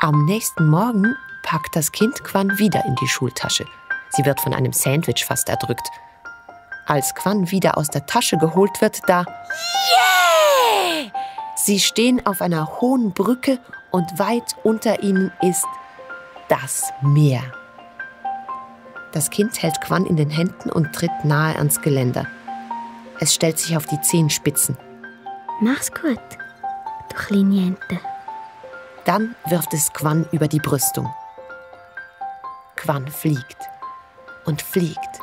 Speaker 2: Am nächsten Morgen packt das Kind Quan wieder in die Schultasche. Sie wird von einem Sandwich fast erdrückt. Als Quan wieder aus der Tasche geholt wird, da...
Speaker 3: Yeah!
Speaker 2: Sie stehen auf einer hohen Brücke und weit unter ihnen ist das Meer. Das Kind hält Quan in den Händen und tritt nahe ans Geländer. Es stellt sich auf die Zehenspitzen.
Speaker 10: Mach's gut, du kleine Ente.
Speaker 2: Dann wirft es Quan über die Brüstung. Quan fliegt und fliegt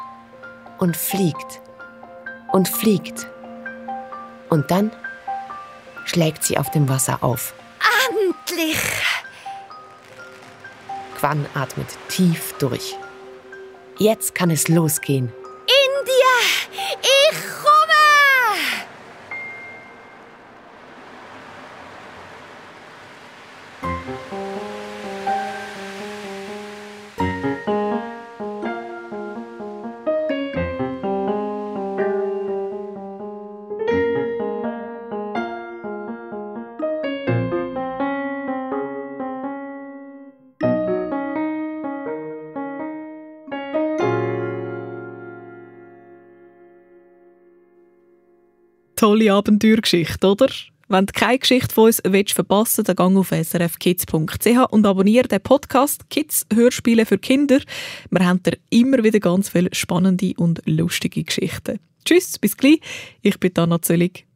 Speaker 2: und fliegt und fliegt. Und dann schlägt sie auf dem Wasser auf.
Speaker 3: Endlich!
Speaker 2: Quan atmet tief durch. Jetzt kann es losgehen.
Speaker 3: India, ich komme!
Speaker 1: Tolle Abenteuergeschichte, oder? Wenn du keine Geschichte von uns verpassen willst, dann geh auf srfkids.ch und abonniere den Podcast «Kids Hörspiele für Kinder». Wir haben da immer wieder ganz viele spannende und lustige Geschichten. Tschüss, bis gleich. Ich bin Anna Zöllig.